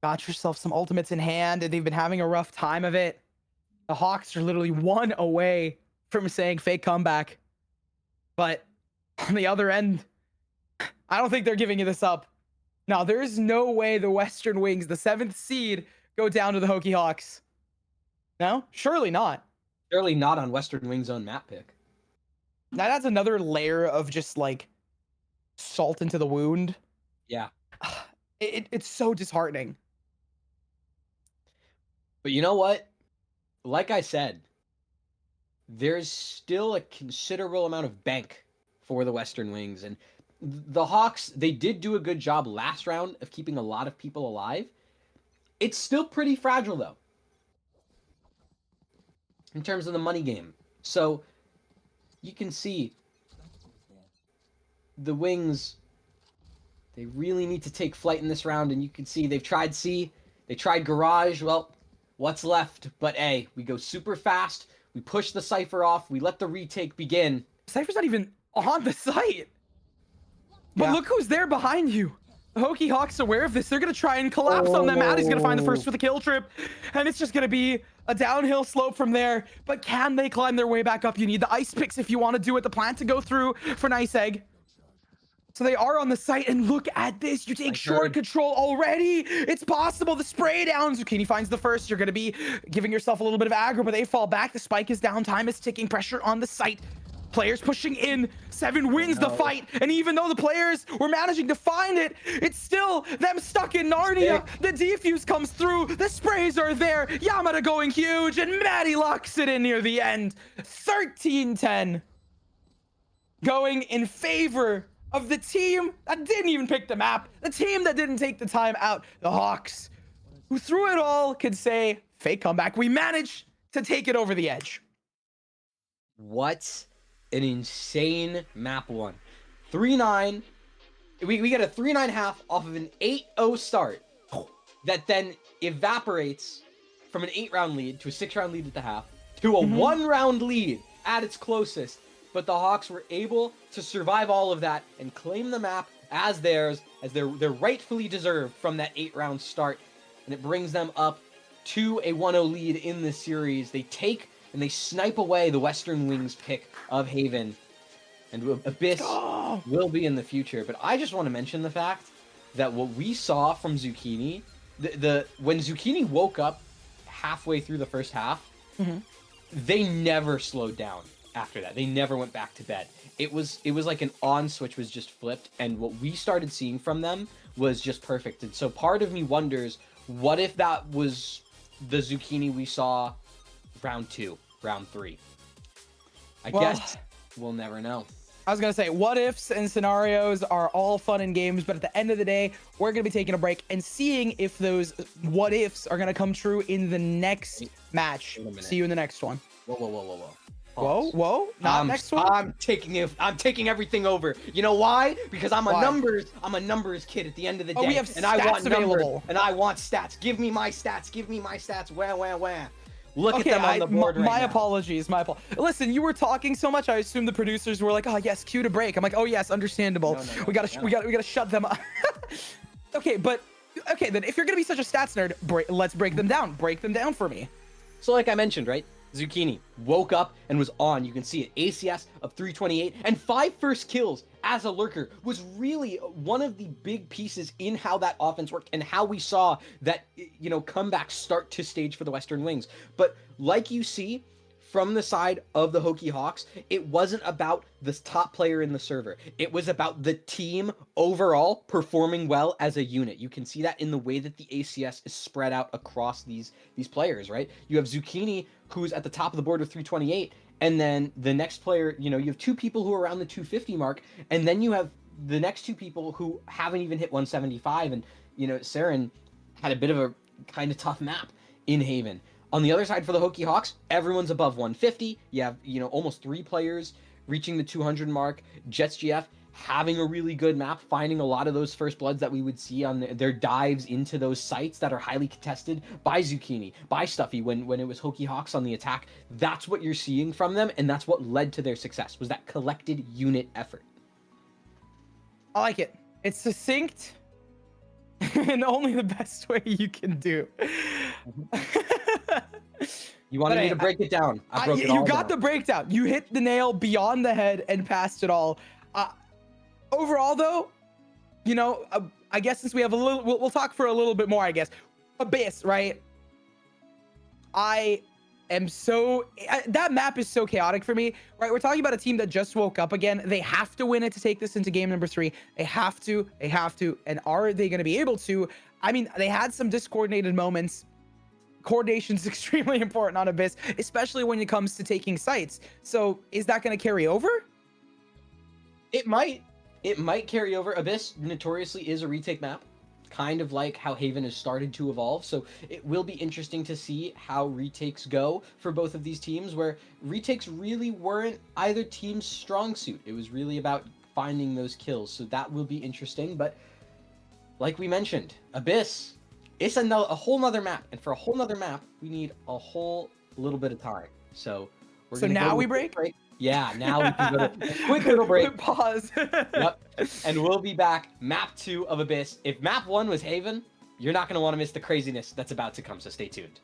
Got yourself some ultimates in hand, and they've been having a rough time of it. The Hawks are literally one away from saying fake comeback. But on the other end, I don't think they're giving you this up. Now, there's no way the Western Wings, the 7th seed, go down to the Hokie Hawks. No? Surely not. Surely not on Western Wings' own map pick. That adds another layer of just like salt into the wound. Yeah. It's so disheartening. But you know what? Like I said, there's still a considerable amount of bank for the Western Wings. And the Hawks, they did do a good job last round of keeping a lot of people alive. It's still pretty fragile, though, in terms of the money game. So you can see the Wings, they really need to take flight in this round. And you can see they've tried C, they tried Garage. Well, what's left but A? We go super fast, we push the Cypher off, we let the retake begin. Cypher's not even on the site. But look who's there behind you. The Hokie Hawks aware of this. They're going to try and collapse on them. Maddie's going to find the first for the kill trip. And it's just going to be a downhill slope from there. But can they climb their way back up? You need the ice picks if you want to do it. The plant to go through for Nice Egg. So they are on the site, and look at this. You take short control already. It's possible. The spray down. Zucchini finds the first. You're going to be giving yourself a little bit of aggro, but they fall back. The spike is down. Time is ticking. Pressure on the site. Players pushing in. 7 wins the fight. And even though the players were managing to find it, it's still them stuck in Narnia. The defuse comes through. The sprays are there. Yamada going huge, and Maddie locks it in near the end. 13-10. Going in favor of the team that didn't even pick the map, the team that didn't take the time out, the Hawks, who through it all could say, fake comeback. We managed to take it over the edge. What an insane map 1. 3-9. We get a 3-9 half off of an 8-0 start that then evaporates from an 8-round lead to a 6-round lead at the half to a 1-round lead at its closest. But the Hawks were able to survive all of that and claim the map as theirs, as they're rightfully deserved from that 8-round start. And it brings them up to a 1-0 lead in the series. They take and they snipe away the Western Wings pick of Haven. And Abyss will be in the future. But I just want to mention the fact that what we saw from Zucchini, when Zucchini woke up halfway through the first half, they never slowed down after that. They never went back to bed. It was like an on switch was just flipped, and what we started seeing from them was just perfect. And so part of me wonders, what if that was the Zucchini we saw round 2, round 3? I guess we'll never know. I was going to say, what ifs and scenarios are all fun and games, but at the end of the day, we're going to be taking a break and seeing if those what ifs are going to come true in the next match. See you in the next one. Whoa, not next one. I'm taking everything over. You know why? Because I'm a numbers kid at the end of the day. We have and I want available. Numbers, and I want stats. Give me my stats. Where? Look at them on the board right now. My apologies. Listen, you were talking so much. I assume the producers were like, "Oh yes, cue to break." I'm like, "Oh yes, understandable. No, we gotta shut them up." Okay, then if you're gonna be such a stats nerd, let's break them down. Break them down for me. So like I mentioned, right? Zucchini woke up and was on. You can see it. ACS of 328 and 5 first kills as a lurker was really one of the big pieces in how that offense worked and how we saw that, comeback start to stage for the Western Wings. But like you see from the side of the Hokie Hawks, it wasn't about the top player in the server. It was about the team overall performing well as a unit. You can see that in the way that the ACS is spread out across these players, right? You have Zucchini, who's at the top of the board with 328, and then the next player, you have 2 people who are around the 250 mark, and then you have the next 2 people who haven't even hit 175, and, Saren had a bit of a kind of tough map in Haven. On the other side for the Hokie Hawks, everyone's above 150. You have, almost 3 players reaching the 200 mark. Jets GF having a really good map, finding a lot of those first bloods that we would see on their dives into those sites that are highly contested by Zucchini, by Stuffy when it was Hokie Hawks on the attack. That's what you're seeing from them, and that's what led to their success, was that collected unit effort. I like it. It's succinct in only the best way you can do. You wanted me to break it down. I broke it all You got down. the breakdown. You hit the nail beyond the head and passed it all. Overall, though, I guess since we have a little, we'll talk for a little bit more, I guess. Abyss, right? That map is so chaotic for me, right? We're talking about a team that just woke up again. They have to win it to take this into game number 3. They have to. And are they going to be able to? I mean, they had some discoordinated moments. Coordination is extremely important on Abyss, especially when it comes to taking sites. So is that going to carry over? It might carry over. Abyss notoriously is a retake map, kind of like how Haven has started to evolve. So it will be interesting to see how retakes go for both of these teams, where retakes really weren't either team's strong suit. It was really about finding those kills. So that will be interesting. But like we mentioned, Abyss, it's a whole nother map. And for a whole nother map, we need a whole little bit of time. So we're going to now we break? Yeah, now we can go to a quick little break. Pause. Yep. And we'll be back. Map 2 of Abyss. If map 1 was Haven, you're not going to want to miss the craziness that's about to come, so stay tuned.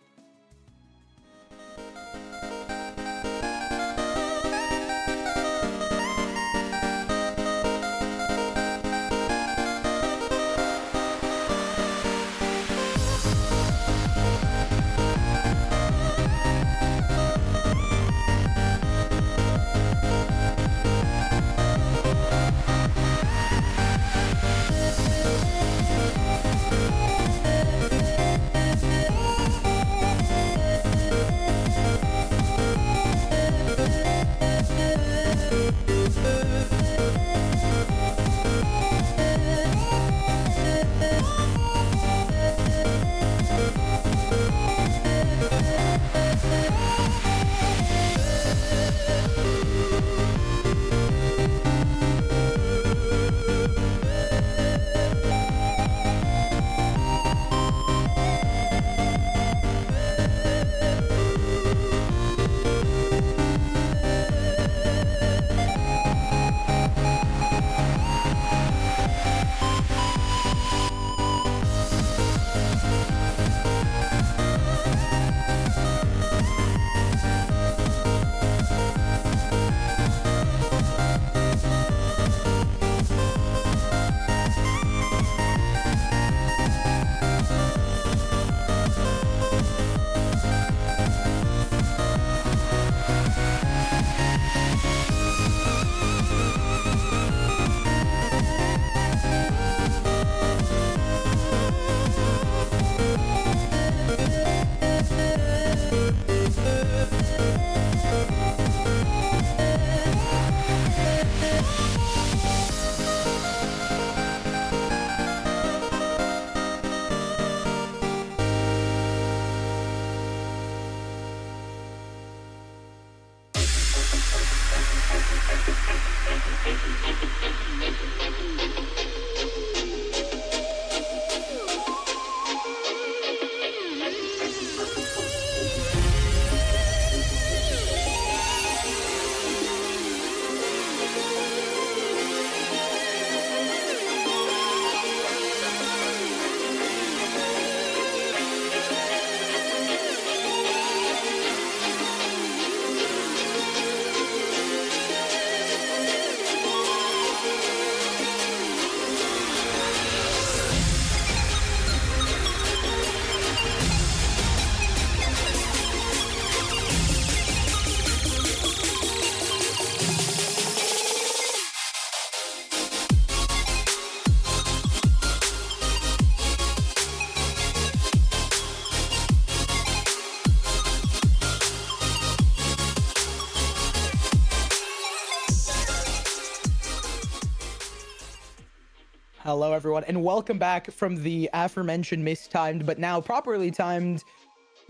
Hello, everyone, and welcome back from the aforementioned mistimed, but now properly timed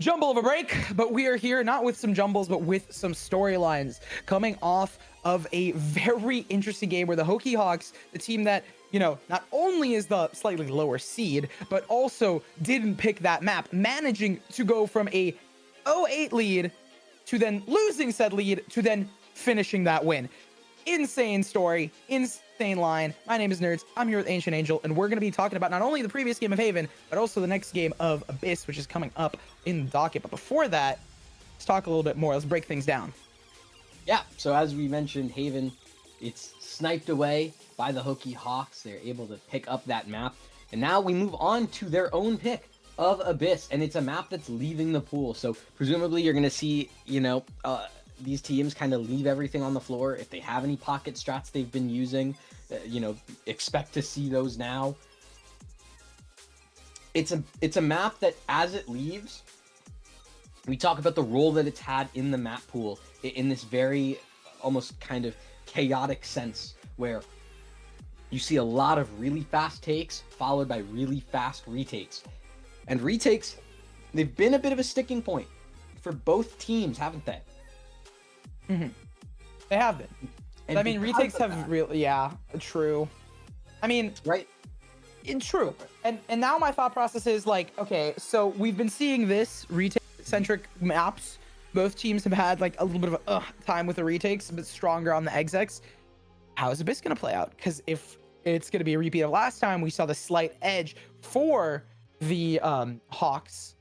jumble of a break. But we are here not with some jumbles, but with some storylines coming off of a very interesting game where the Hokie Hawks, the team that, you know, not only is the slightly lower seed, but also didn't pick that map, managing to go from a 0-8 lead to then losing said lead to then finishing that win. Insane story, insane line. My name is Nerds. I'm here with Ancient Angel, and we're going to be talking about not only the previous game of Haven, but also the next game of Abyss, which is coming up in the docket. But before that, let's talk a little bit more. Let's break things down. Yeah, so as we mentioned, Haven, it's sniped away by the Hokie Hawks. They're able to pick up that map. And now we move on to their own pick of Abyss, and it's a map that's leaving the pool. So presumably you're going to see, these teams kind of leave everything on the floor. If they have any pocket strats they've been using, expect to see those now. It's a map that, as it leaves, we talk about the role that it's had in the map pool in this very almost kind of chaotic sense, where you see a lot of really fast takes followed by really fast retakes. And retakes, they've been a bit of a sticking point for both teams, haven't they? Mm-hmm. They have been. And I mean, retakes have really, yeah, true. I mean, right? True. And now my thought process is like, okay, so we've been seeing this retake-centric maps. Both teams have had like a little bit of a time with the retakes, but stronger on the execs. How is Abyss going to play out? Because if it's going to be a repeat of last time, we saw the slight edge for the Hawks.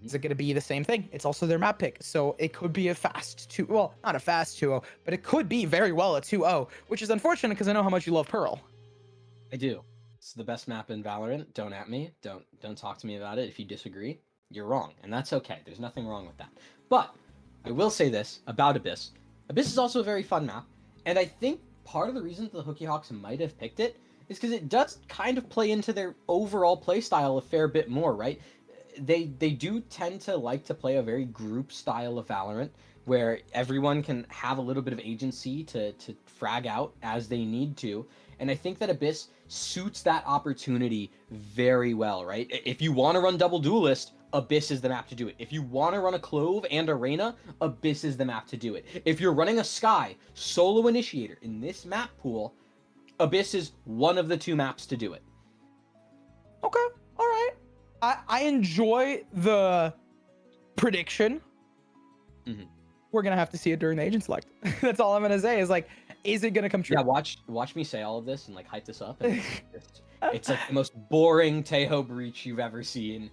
Is it going to be the same thing? It's also their map pick. So it could be a fast 2, well, not a fast 2-0, but it could be very well a 2-0, which is unfortunate because I know how much you love Pearl. I do. It's the best map in Valorant. Don't at me. Don't talk to me about it. If you disagree, you're wrong. And that's okay. There's nothing wrong with that. But I will say this about Abyss. Abyss is also a very fun map. And I think part of the reason the Hokie Hawks might have picked it is because it does kind of play into their overall play style a fair bit more, right? They do tend to like to play a very group style of Valorant where everyone can have a little bit of agency to frag out as they need to. And I think that Abyss suits that opportunity very well, right? If you want to run double duelist, Abyss is the map to do it. If you want to run a Clove and Arena, Abyss is the map to do it. If you're running a Sky solo initiator in this map pool, Abyss is one of the two maps to do it. Okay, all right. I enjoy the prediction. Mm-hmm. We're gonna have to see it during the agent select. That's all I'm gonna say is like, is it gonna come true? Yeah, watch me say all of this and like hype this up. And it's like the most boring Tejo breach you've ever seen.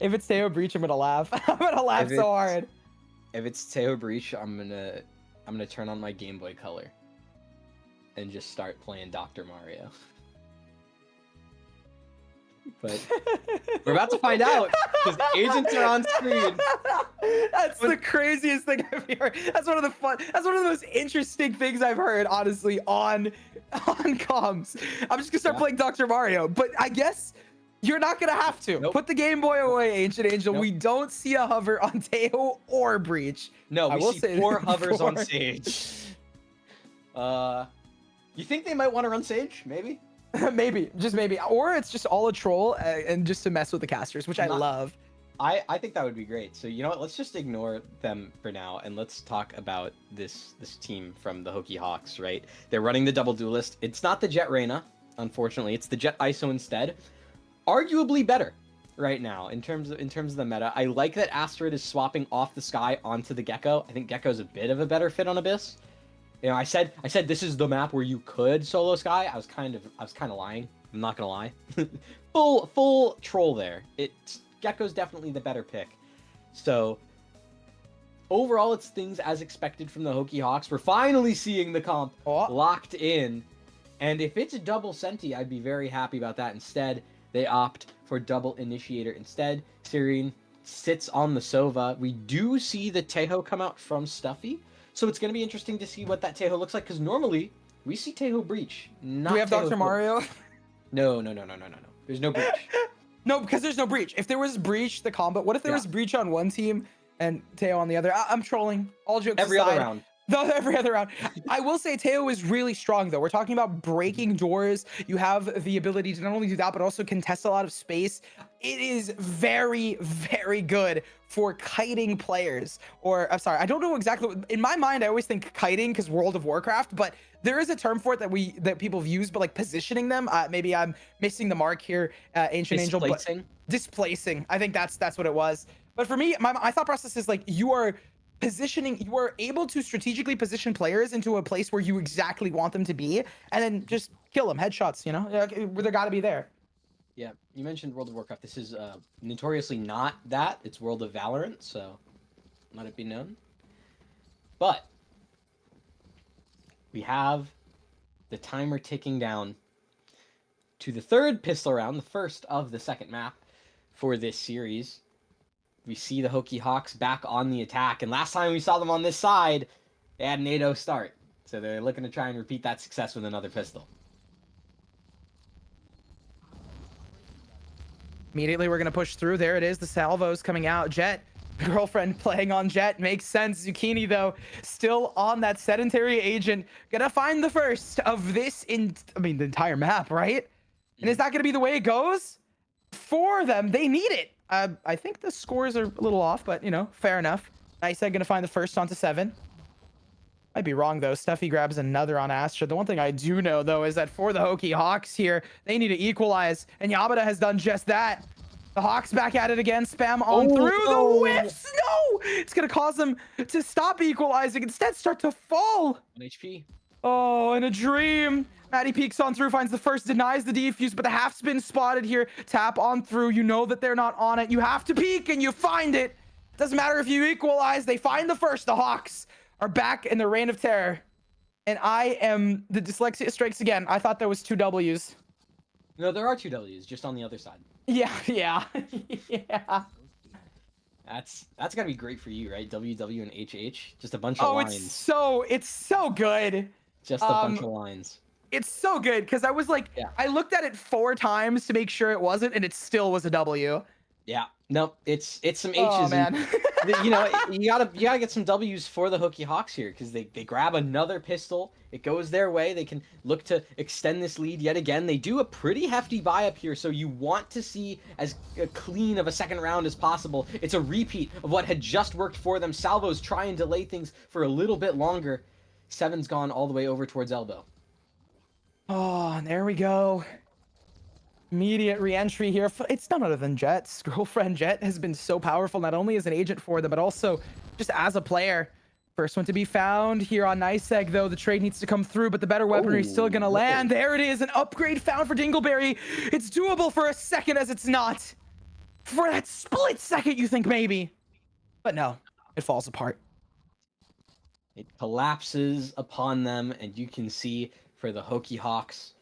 If it's Teo Breach, I'm gonna laugh. I'm gonna laugh so hard. If it's Tejo breach, I'm gonna turn on my Game Boy Color and just start playing Dr. Mario. But we're about to find out because the agents are on screen. That's the craziest thing I've heard. That's one of the most interesting things I've heard, honestly, on comms. I'm just gonna start playing Dr. Mario, but I guess you're not gonna have to. Nope. Put the Game Boy away, Ancient Angel. Nope. We don't see a hover on Teo or Breach. No, we see 4 hovers on before. Sage. You think they might want to run Sage? Maybe. Maybe, just maybe, or it's just all a troll and just to mess with the casters, which I love. I think that would be great. So you know what? Let's just ignore them for now and let's talk about this team from the Hokie Hawks. Right? They're running the double duelist. It's not the Jet Reyna, unfortunately. It's the Jet ISO instead. Arguably better right now in terms of the meta. I like that Asteroid is swapping off the Sky onto the Gecko. I think Gecko's a bit of a better fit on Abyss. You know, I said this is the map where you could solo Sky. I was kind of lying. I'm not gonna lie. full troll there. Gecko's definitely the better pick. So overall, it's things as expected from the Hokie Hawks. We're finally seeing the comp locked in, and if it's a double Senti, I'd be very happy about that. Instead, they opt for double Initiator. Instead, Serene sits on the Sova. We do see the Tejo come out from Stuffy. So it's going to be interesting to see what that Tejo looks like, because normally we see Tejo Breach. Not Do we have Tejo Dr. Mario? No. There's no Breach. No, because there's no Breach. If there was Breach, the combo, what if there was Breach on one team and Teo on the other? I'm trolling. All jokes Every aside, other round. Though every other round. I will say Teo is really strong though. We're talking about breaking doors. You have the ability to not only do that, but also contest a lot of space. It is very, very good for kiting players. Or I'm sorry, I don't know exactly in my mind, I always think kiting because World of Warcraft, but there is a term for it that people have used, but like positioning them. Maybe I'm missing the mark here, Ancient Angel, but Displacing. displacing. I think that's what it was. But for me, my thought process is like you are positioning, you are able to strategically position players into a place where you exactly want them to be, and then just kill them, headshots, you know, where they got to be there. Yeah, you mentioned World of Warcraft. This is notoriously not that. It's World of Valorant, so let it be known. But we have the timer ticking down to the third pistol round, the first of the second map for this series. We see the Hokie Hawks back on the attack, and last time we saw them on this side, they had an 8-0 start. So they're looking to try and repeat that success with another pistol. Immediately, we're going to push through. There it is. The salvos coming out. Jet, girlfriend playing on Jet. Makes sense. Zucchini, though, still on that sedentary agent. Gonna find the first of this the entire map, right? And is that going to be the way it goes? For them, they need it. I think the scores are a little off, but, you know, fair enough. Nice. I'm going to find the first onto 7. Might be wrong, though. Steffi grabs another on Astra. The one thing I do know, though, is that for the Hokie Hawks here, they need to equalize, and Yabada has done just that. The Hawks back at it again. Spam on through the whiffs. No! It's going to cause them to stop equalizing. Instead, start to fall. 1 HP. Oh, in a dream. Maddie peeks on through, finds the first, denies the defuse, but the half spin spotted here. Tap on through. You know that they're not on it. You have to peek, and you find it. Doesn't matter if you equalize. They find the first. The Hawks are back in the reign of terror. And the dyslexia strikes again. I thought there was 2 W's. No, there are 2 W's, just on the other side. Yeah, yeah, yeah. That's gotta be great for you, right? WW and HH, just a bunch of lines. It's so good. Just a bunch of lines. It's so good because I was like, Yeah. I looked at it 4 times to make sure it wasn't, and it still was a W. Yeah, no, it's some H's. Oh man. You know, you gotta get some W's for the Hokie Hawks here because they grab another pistol. It goes their way. They can look to extend this lead yet again. They do a pretty hefty buy up here, so you want to see as clean of a second round as possible. It's a repeat of what had just worked for them. Salvos try and delay things for a little bit longer. 7's gone all the way over towards elbow. Oh, and there we go. Immediate re-entry here. It's none other than Jet's girlfriend. Jet has been so powerful, not only as an agent for them, but also just as a player. First one to be found here on Nice Egg, though. The trade needs to come through, but the better weaponry is still going to land. There it is, an upgrade found for Dingleberry. It's doable for a second, as it's not. For that split second, you think maybe. But no, it falls apart. It collapses upon them, and you can see for the Hokie Hawks,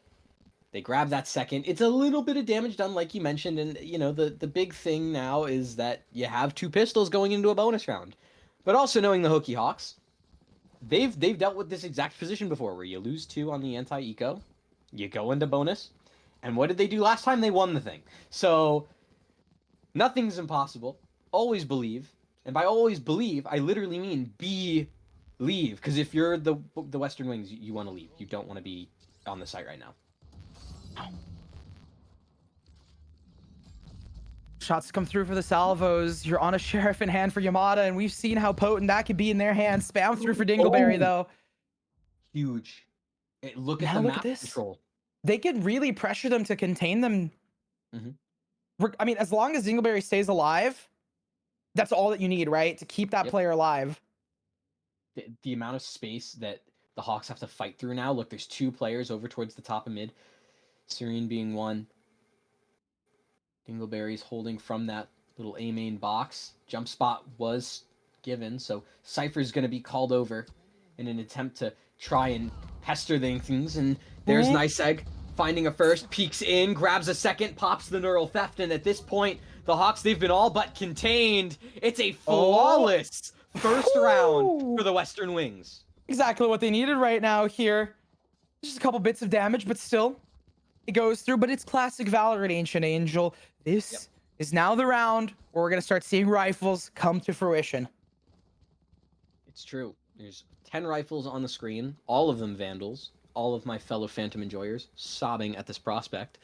they grab that second. It's a little bit of damage done, like you mentioned, and you know the big thing now is that you have 2 pistols going into a bonus round. But also knowing the Hokie Hawks, they've dealt with this exact position before, where you lose 2 on the anti-eco, you go into bonus, and what did they do last time? They won the thing. So nothing's impossible. Always believe, and by always believe, I literally mean leave, because if you're the Western Wings, you want to leave. You don't want to be on the site right now. Shots come through for the salvos. You're on a sheriff in hand for Yamada, and we've seen how potent that could be in their hands. Spam through for Dingleberry, though. Huge. Look at Now the look map at this. control. They could really pressure them to contain them. I mean, as long as Dingleberry stays alive, that's all that you need, right? To keep that player alive. The amount of space that the Hawks have to fight through now. Look, there's 2 players over towards the top of mid. Serene being one. Dingleberry's holding from that little A main box. Jump spot was given, so Cypher's going to be called over in an attempt to try and pester things. And there's Nice Egg finding a first, peeks in, grabs a second, pops the neural theft, and at this point, the Hawks, they've been all but contained. It's a flawless first round for the Western Wings. Exactly what they needed right now here. Just a couple bits of damage, but still, it goes through. But it's classic Valorant, Ancient Angel. This is now the round where we're going to start seeing rifles come to fruition. It's true. There's 10 rifles on the screen, all of them Vandals, all of my fellow Phantom enjoyers sobbing at this prospect.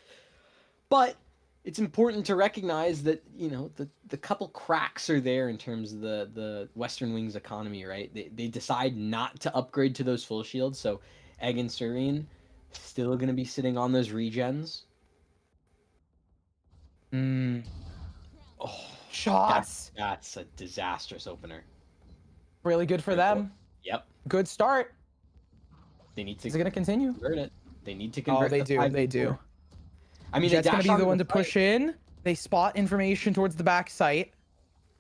But it's important to recognize that, you know, the couple cracks are there in terms of the Western Wings economy, right? They decide not to upgrade to those full shields, so Egg and Serene still going to be sitting on those regens. Oh, Shots. that's a disastrous opener. Really good for them. Yep. Good start. They need to Is it going to continue? convert it. They need to Oh, convert they the do. 5 They to do. 4. I mean, Jet's they going to dash be the onto one to site. push in. They spot information towards the back site.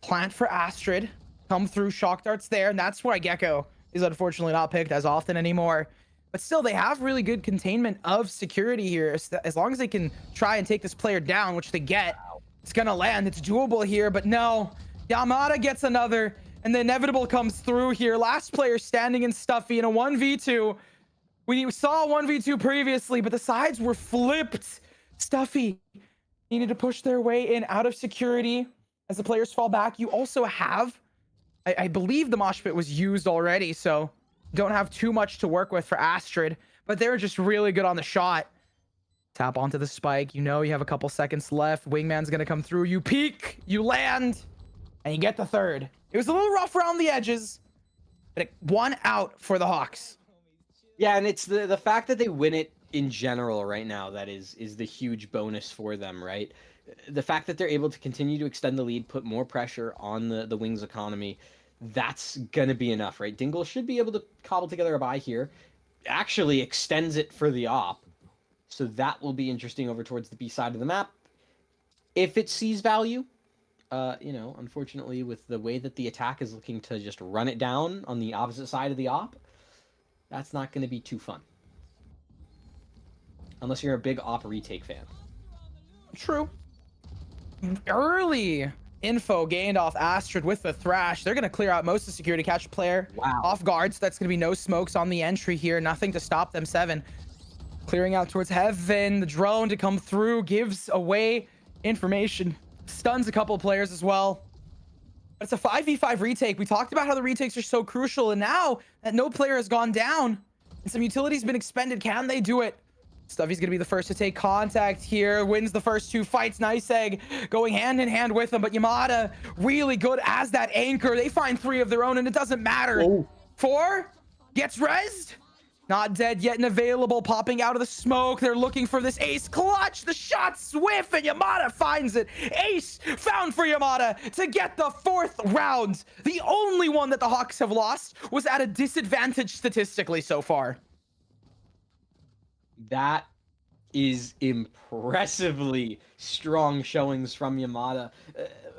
Plant for Astrid. Come through. Shock darts there. And that's why Gecko is unfortunately not picked as often anymore. But still, they have really good containment of security here. As long as they can try and take this player down, which they get, it's going to land. It's doable here. But no, Yamada gets another. And the inevitable comes through here. Last player standing in Stuffy in a 1v2. We saw 1v2 previously, but the sides were flipped. Stuffy needed to push their way in out of security as the players fall back. You also have, I believe the mosh pit was used already, so don't have too much to work with for Astrid, but they're just really good on the shot. Tap onto the spike. You know you have a couple seconds left. Wingman's going to come through. You peek, you land, and you get the third. It was a little rough around the edges, but it won out for the Hawks. Yeah, and it's the fact that they win it in general right now that is the huge bonus for them, right? The fact that they're able to continue to extend the lead, put more pressure on the Wings economy, that's gonna be enough, right? Dingle should be able to cobble together a buy here. Actually extends it for the op. So that will be interesting over towards the B side of the map. If it sees value, you know, unfortunately, with the way that the attack is looking to just run it down on the opposite side of the op, that's not going to be too fun. Unless you're a big op retake fan. True. Early info gained off Astrid with the Thrash. They're going to clear out most of the security, catch a player off guard, so that's going to be no smokes on the entry here. Nothing to stop them. 7 clearing out towards Heaven. The drone to come through gives away information. Stuns a couple of players as well. But it's a 5v5 retake. We talked about how the retakes are so crucial, and now that no player has gone down and some utility's been expended, can they do it? Stuffy's gonna be the first to take contact here, wins the first 2 fights. Nice Egg going hand in hand with him, but Yamada really good as that anchor. They find 3 of their own, and it doesn't matter. 4 gets rezzed. Not dead yet and available, popping out of the smoke. They're looking for this ace clutch. The shot swift, and Yamada finds it. Ace found for Yamada to get the 4th round. The only one that the Hawks have lost was at a disadvantage statistically so far. That is impressively strong showings from Yamada.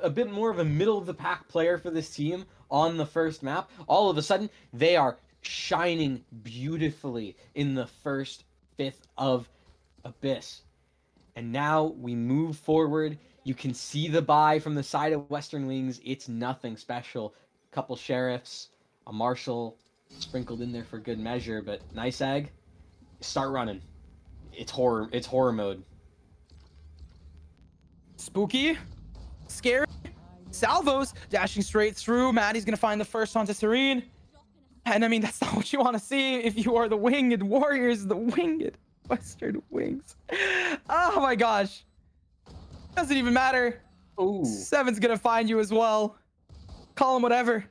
A bit more of a middle of the pack player for this team on the first map. All of a sudden, they are shining beautifully in the first 5th of Abyss. And now we move forward. You can see the buy from the side of Western Wings. It's nothing special. A couple sheriffs, a marshal sprinkled in there for good measure, but Nice Egg, start running. It's horror mode. Spooky, scary, salvos dashing straight through. Maddie's gonna find the first onto Serene. And I mean, that's not what you want to see if you are the winged warriors, the winged Western Wings. Oh my gosh. Doesn't even matter. Ooh. 7's gonna find you as well. Call him whatever.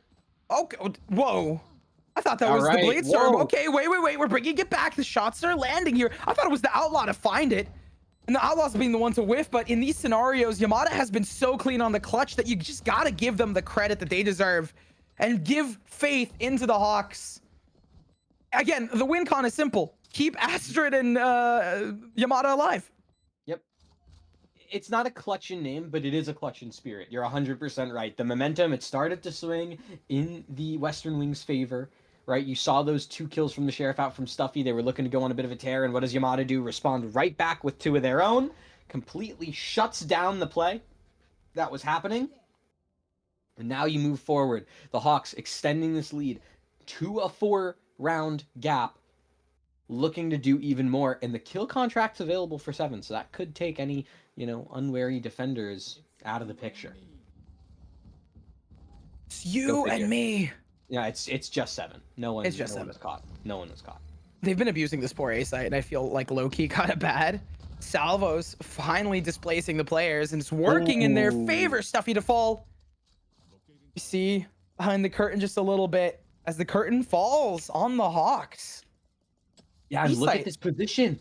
Okay. Whoa. I thought that was the Blade Storm. Okay, wait. We're bringing it back. The shots are landing here. I thought it was the Outlaw to find it. And the Outlaw's being the one to whiff. But in these scenarios, Yamada has been so clean on the clutch that you just gotta give them the credit that they deserve. And give faith into the Hawks. Again, the win con is simple. Keep Astrid and Yamada alive. Yep. It's not a clutch in name, but it is a clutch in spirit. You're 100% right. The momentum, it started to swing in the Western Wings' favor, right? You saw those 2 kills from the Sheriff out from Stuffy. They were looking to go on a bit of a tear, and what does Yamada do? Respond right back with 2 of their own. Completely shuts down the play that was happening. And now you move forward. The Hawks extending this lead to a 4-round gap, looking to do even more. And the kill contract's available for 7, so that could take any, you know, unwary defenders out of the picture. It's you and me. Yeah, it's just 7. No one, It's just no one 7. was caught. No one was caught. They've been abusing this poor A site, and I feel like low-key kind of bad. Salvo's finally displacing the players, and it's working in their Oh. favor. Stuffy to fall. You see behind the curtain just a little bit as the curtain falls on the Hawks. Yeah, and look at this position.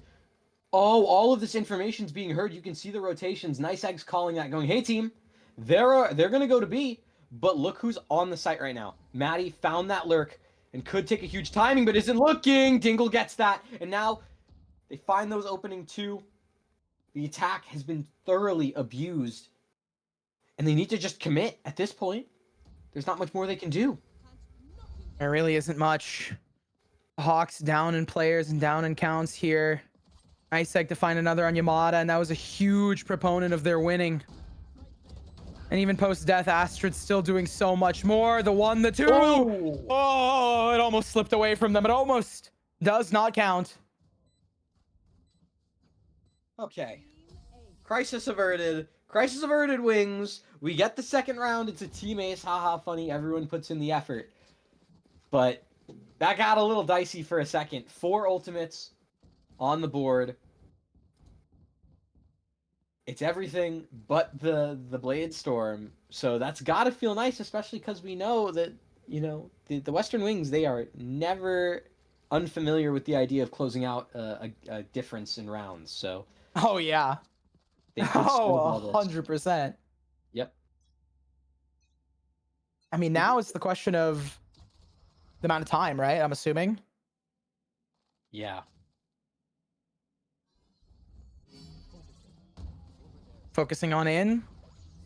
Oh, all of this information's being heard. You can see the rotations. Nice Egg's calling that, going, "Hey team, they're gonna go to B, but look who's on the site right now." Maddie found that lurk and could take a huge timing, but isn't looking. Dingle gets that, and now they find those opening 2. The attack has been thoroughly abused, and they need to just commit at this point. There's not much more they can do. There really isn't much. Hawks down in players and down in counts here. Isaac to find another on Yamada, and that was a huge proponent of their winning. And even post-death, Astrid's still doing so much more. The 1, the 2. Oh, it almost slipped away from them. It almost does not count. Okay. Crisis averted. Crisis averted wings. We get the second round. It's a team ace. Haha, funny. Everyone puts in the effort. But that got a little dicey for a second. 4 ultimates on the board. It's everything but the Blade Storm. So that's got to feel nice, especially because we know that, you know, the Western Wings, they are never unfamiliar with the idea of closing out a difference in rounds. So. Oh, yeah. They could Oh, 100%. Yep. I mean, now it's the question of the amount of time, right? I'm assuming. Yeah. Focusing on in.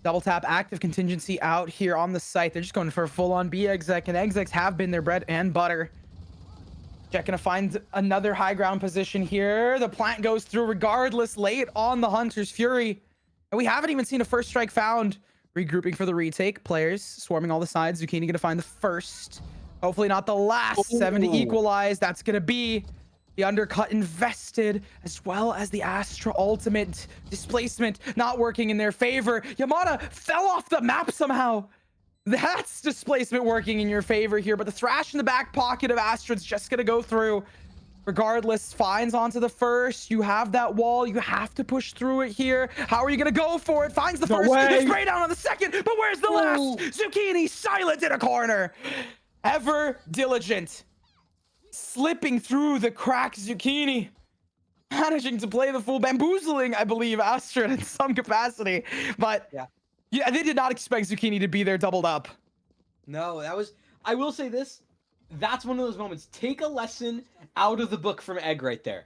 Double tap active contingency out here on the site. They're just going for a full-on B exec, and execs have been their bread and butter. Jack gonna find another high ground position here. The plant goes through regardless, late on the Hunter's Fury. And we haven't even seen a first strike found. Regrouping for the retake. Players swarming all the sides. Zucchini gonna find the first. Hopefully not the last. Ooh. 7 to equalize. That's gonna be the undercut invested, as well as the Astra ultimate displacement not working in their favor. Yamada fell off the map somehow. That's displacement working in your favor here, but the thrash in the back pocket of Astrid's just gonna go through. Regardless, finds onto the first. You have that wall. You have to push through it here. How are you gonna go for it? Finds the first. The spray down on the second, but where's the last? Zucchini silent in a corner. Ever diligent. Slipping through the crack, Zucchini. Managing to play the full, bamboozling, I believe, Astrid in some capacity. But yeah, they did not expect Zucchini to be there doubled up. No, that was... I will say this. That's one of those moments. Take a lesson out of the book from Egg right there.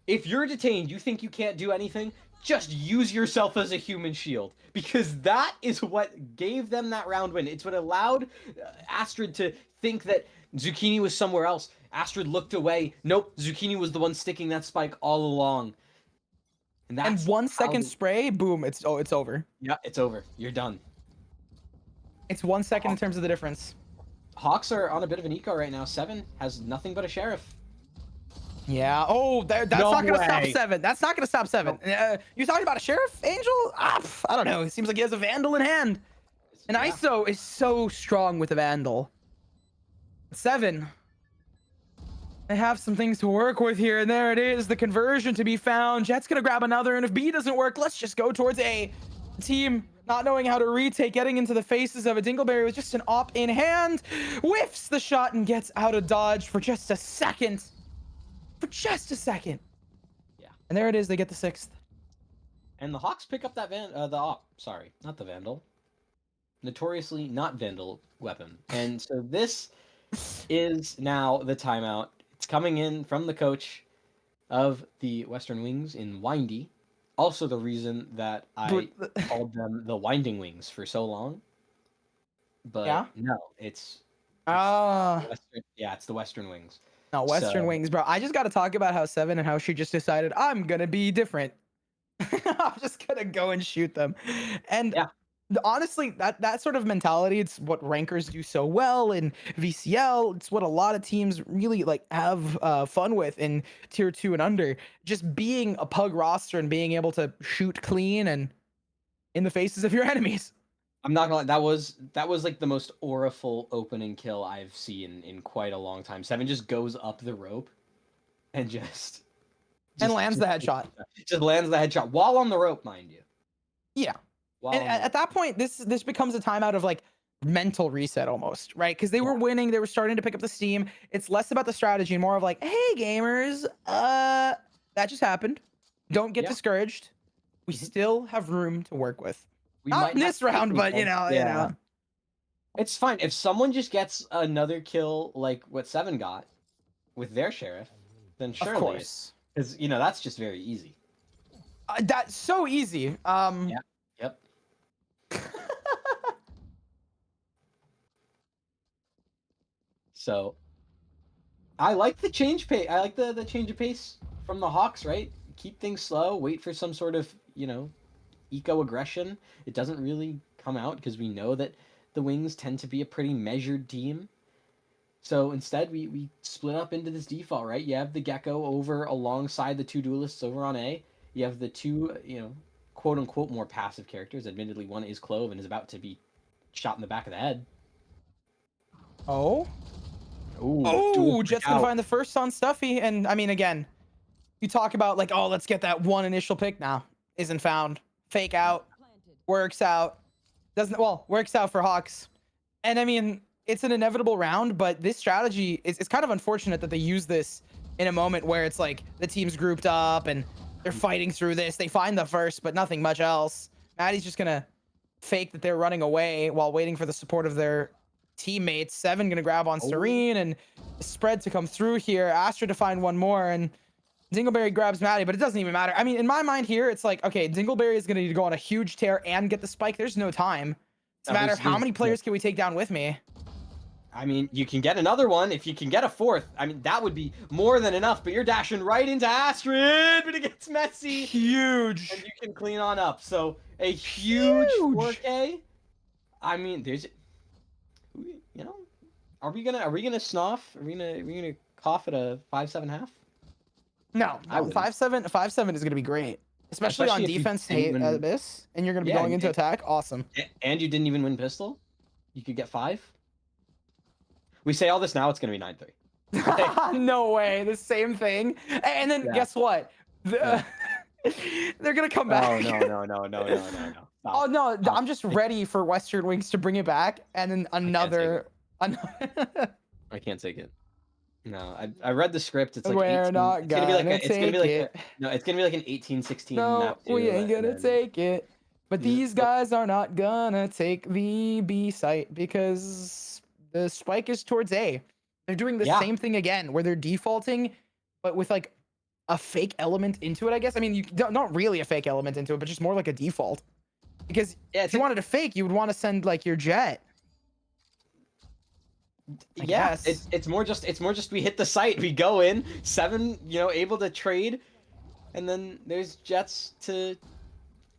If you're detained, you think you can't do anything, just use yourself as a human shield. Because that is what gave them that round win. It's what allowed Astrid to think that Zucchini was somewhere else. Astrid looked away. Nope, Zucchini was the one sticking that spike all along. And 1 second spray, boom, it's over. Yeah, it's over. You're done. It's 1 second in terms of the difference. Hawks are on a bit of an eco right now. 7 has nothing but a sheriff. Yeah. Oh, that's not going to stop 7. That's not going to stop 7. You're talking about a sheriff, Angel? I don't know. It seems like he has a vandal in hand. And ISO is so strong with a vandal. 7. They have some things to work with here, and there it is, the conversion to be found. Jet's gonna grab another, and if B doesn't work, let's just go towards A. The team not knowing how to retake, getting into the faces of a Dingleberry with just an op in hand, whiffs the shot and gets out of dodge for just a second. For just a second. Yeah. And there it is, they get the 6th. And the Hawks pick up that the op. Sorry, not the Vandal. Notoriously not Vandal weapon. And so this is now the timeout. It's coming in from the coach of the Western Wings in Windy. Also the reason that I called them the Winding Wings for so long. But no, it's it's the Western Wings. No, Western Wings, bro. I just got to talk about how 7 and how she just decided, I'm going to be different. I'm just going to go and shoot them. And honestly, that sort of mentality, it's what rankers do so well in VCL. It's what a lot of teams really like have fun with in tier 2 and under. Just being a pug roster and being able to shoot clean and in the faces of your enemies. I'm not gonna lie, that was like the most auraful opening kill I've seen in quite a long time. Seven just goes up the rope and And lands the headshot. just lands the headshot while on the rope, mind you. Yeah. While And on the at that point, this becomes a timeout of like mental reset almost, right? Because they were winning, they were starting to pick up the steam. It's less about the strategy and more of like, hey gamers, that just happened. Don't get Yeah. discouraged. We Mhm. still have room to work with. We Not might in have this to take round, this but one. you Yeah. know. It's fine. If someone just gets another kill like what Seven got with their sheriff, then Of surely it's course. because that's just very easy. That's so easy. Yeah. Yep. So I like the change pace. I like the change of pace from the Hawks, right? Keep things slow, wait for some sort of, eco aggression. It doesn't really come out because we know that the Wings tend to be a pretty measured team. So instead, we split up into this default, right? You have the Gecko over alongside the two duelists over on A. You have the two, quote unquote, more passive characters. Admittedly, one is Clove and is about to be shot in the back of the head. Oh. Ooh, dual Oh, freak Jet's gonna out. find the first on Stuffy. And I mean, again, you talk about like, oh, let's get that one initial pick now. Isn't found. Fake out. Works out. Works out for Hawks. And I mean, it's an inevitable round, but this strategy is it's kind of unfortunate that they use this in a moment where it's like the team's grouped up and they're fighting through this. They find the first, but nothing much else. Maddie's just gonna fake that they're running away while waiting for the support of their teammates. Seven gonna grab on Oh, Serene and spread to come through here. Astra to find one more, and Dingleberry grabs Maddie, but it doesn't even matter. I mean, in my mind here, it's like, okay, Dingleberry is gonna need to go on a huge tear and get the spike. There's no time. It's a now matter of how many yeah. players can we take down with me. I mean, you can get another one if you can get a fourth. I mean, that would be more than enough. But you're dashing right into Astrid, but it gets messy, and Huge. you can clean on up. So a huge Huge. 4K. I mean, there's, are we gonna snuff? Are we gonna cough at a 5.7 half? No, I no, wouldn't. 5-7, 5-7 is gonna be great. Especially on Especially if you defense, didn't hate win. Abyss, and you're gonna be Yeah, going into attack. Awesome. and you didn't even win pistol. You could get 5. We say all this now. It's gonna be 9-3. No way. The same thing. And then Yeah. guess what? Yeah. They're gonna come back. Oh no. Stop. Oh no, Stop. I'm just ready for Western Wings to bring it back, and then another. I can't take it. No, I read the script. It's like We're 18. not It's gonna be like gonna a, it's gonna be take like it. no, it's gonna be like an 18-16 No, map we too, ain't and gonna then take it. But yeah, these guys are not gonna take the B site because the spike is towards A. They're doing the yeah, same thing again, where they're defaulting, but with like a fake element into it, I guess. I mean, you don't not really a fake element into it, but just more like a default. Because yeah. if you wanted to fake, you would want to send like your jet. I Yeah, guess. it's more just we hit the site, we go in, Seven, able to trade, and then there's Jets to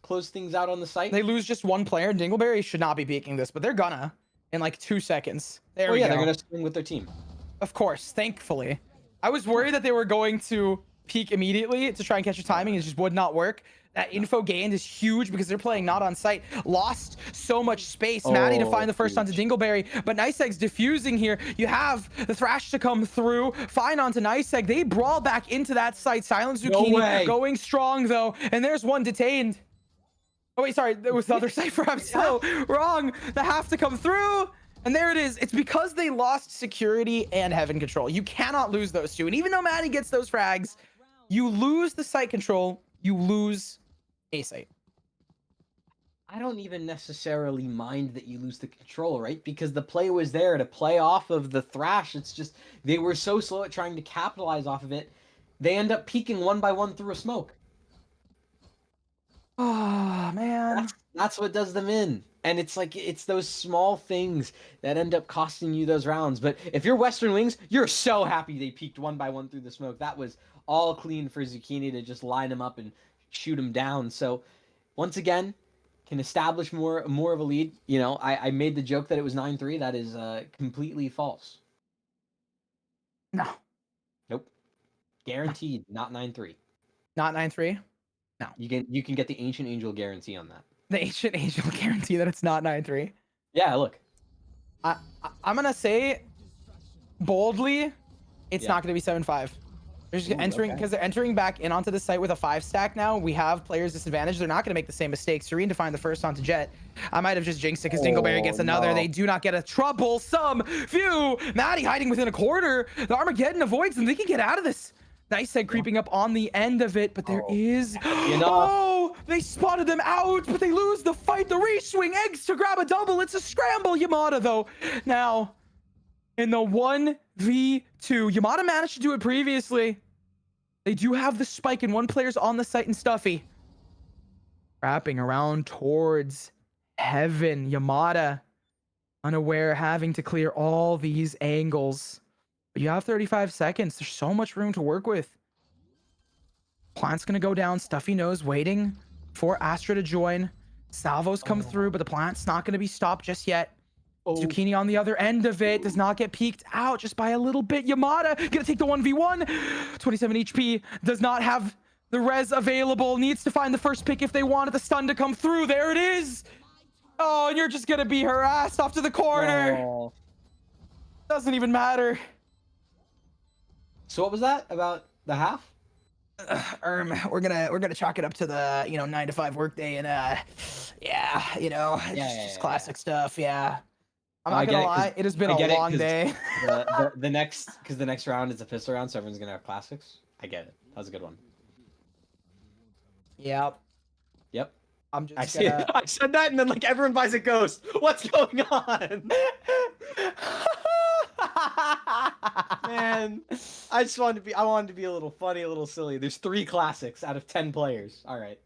close things out on the site. They lose just one player. Dingleberry should not be peeking this, but they're gonna in like 2 seconds. There Oh we yeah, go. they're gonna swing with their team. Of course, thankfully. I was worried that they were going to peek immediately to try and catch a timing. It just would not work. That info gained is huge because they're playing not on site. Lost so much space. Maddie to find the first onto Dingleberry, but Niceegg's diffusing here. You have the Thrash to come through. Find onto Niceegg. They brawl back into that site. Silent Zucchini going strong though, and there's one detained. Oh wait, sorry, it was the other side. I'm so wrong. The have to come through. And there it is. It's because they lost security and heaven control. You cannot lose those two. And even though Maddie gets those frags, you lose the site control. You lose a site. I don't even necessarily mind that you lose the control, right? Because the play was there to play off of the Thrash. It's just they were so slow at trying to capitalize off of it. They end up peeking one by one through a smoke. Oh, man. That's what does them in. And it's like it's those small things that end up costing you those rounds. But if you're Western Wings, you're so happy they peeked one by one through the smoke. That was all clean for Zucchini to just line them up and shoot them down. So once again, can establish more of a lead. I made the joke that it was 9-3. That is completely false. No. Nope. Guaranteed, not 9-3. Not 9-3? No. You can get the Ancient Angel guarantee on that. the ancient angel guarantee that it's not 9-3. Yeah, look. I'm gonna say boldly, it's Yeah. not gonna be 7-5. They're just entering Okay. because they're entering back in onto the site with a 5 stack now. We have players disadvantage. They're not gonna make the same mistakes. Serene to find the first onto Jet. I might have just jinxed it because Dingleberry gets another. No. They do not get a troublesome view. Maddie hiding within a corner. The Armageddon avoids them. They can get out of this. Nice head creeping up on the end of it, but there is. Oh, they spotted them out, but they lose the fight. The re-swing eggs to grab a double. It's a scramble. Yamada though. Now, in the 1v2, Yamada managed to do it previously. They do have the spike, and one player's on the site and Stuffy. Wrapping around towards heaven. Yamada, unaware, having to clear all these angles. But you have 35 seconds. There's so much room to work with. Plant's gonna go down. Stuffy knows, waiting for Astra to join. Salvos come through, but the plant's not gonna be stopped just yet. Zucchini on the other end of it does not get peeked out just by a little bit. Yamada gonna take the 1v1. 27 HP, does not have the res available. Needs to find the first pick if they wanted the stun to come through. There it is. Oh, and you're just gonna be harassed off to the corner. No. Doesn't even matter. So what was that about the half? We're gonna chalk it up to the 9 to 5 workday and yeah, just classic stuff. Yeah, I'm not gonna lie, it has been a long day. the next round is a pistol round, so everyone's gonna have classics. I get it. That was a good one. Yep. I'm just I said that, and then like everyone buys a ghost. What's going on? Man, I wanted to be a little funny, a little silly. There's 3 classics out of 10 players. All right.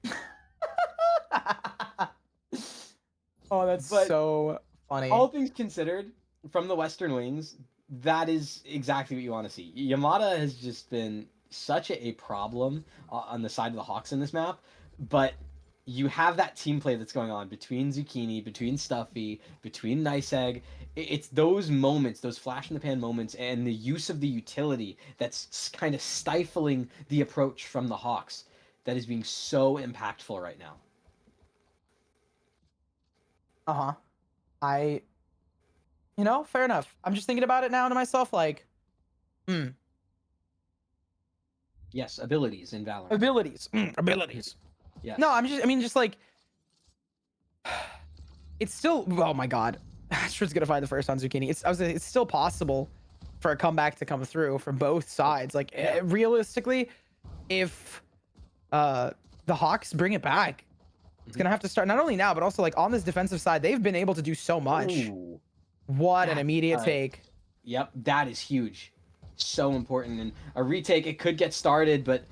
Oh, that's so funny. All things considered, from the Western Wings, that is exactly what you want to see. Yamada has just been such a problem on the side of the Hawks in this map, but you have that team play that's going on between Zucchini, between Stuffy, between Nice Egg. It's those moments, those flash in the pan moments, and the use of the utility that's kind of stifling the approach from the Hawks that is being so impactful right now. Fair enough. I'm just thinking about it now to myself, like, Yes, abilities in Valorant. Abilities. Yes. No, just like, it's still, oh my god. Astra's gonna find the first on Zucchini. It's still possible for a comeback to come through from both sides. Like, realistically, if the Hawks bring it back, it's gonna have to start not only now, but also like on this defensive side. They've been able to do so much. Ooh. What an immediate take. Yep, that is huge. So important. And a retake, it could get started, but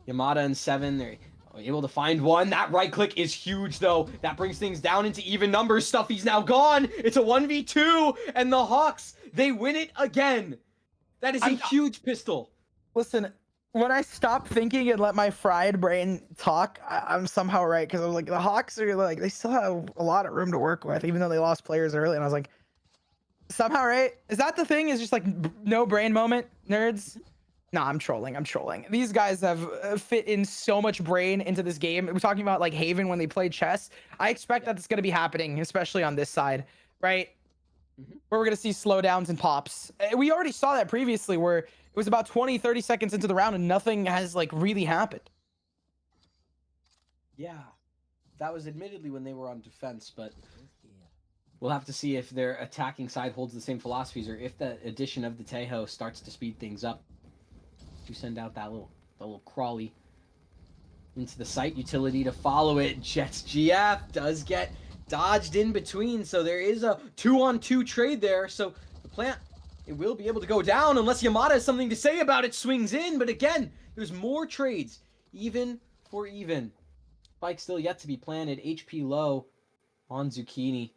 Yamada and 7, they're able to find one. That right click is huge, though. That brings things down into even numbers. Stuffy's now gone. It's a 1v2, and the Hawks, they win it again. That is a huge pistol. Listen, when I stop thinking and let my fried brain talk, I'm somehow right, because I'm like, the Hawks are like, they still have a lot of room to work with, even though they lost players early, and I was like, somehow right? Is that the thing? Is just like no brain moment, nerds? Nah, I'm trolling. These guys have fit in so much brain into this game. We're talking about like Haven when they played chess. I expect that it's going to be happening, especially on this side, right? Where we're going to see slowdowns and pops. We already saw that previously where it was about 20-30 seconds into the round and nothing has like really happened. Yeah, that was admittedly when they were on defense, but we'll have to see if their attacking side holds the same philosophies or if the addition of the Tejo starts to speed things up. To send out that little crawly into the site utility to follow it. Jets GF does get dodged in between, so there is a 2-on-2 trade there. So the plant, it will be able to go down unless Yamada has something to say about it. Swings in, but again, there's more trades, even for even. Spike still yet to be planted. HP low on Zucchini.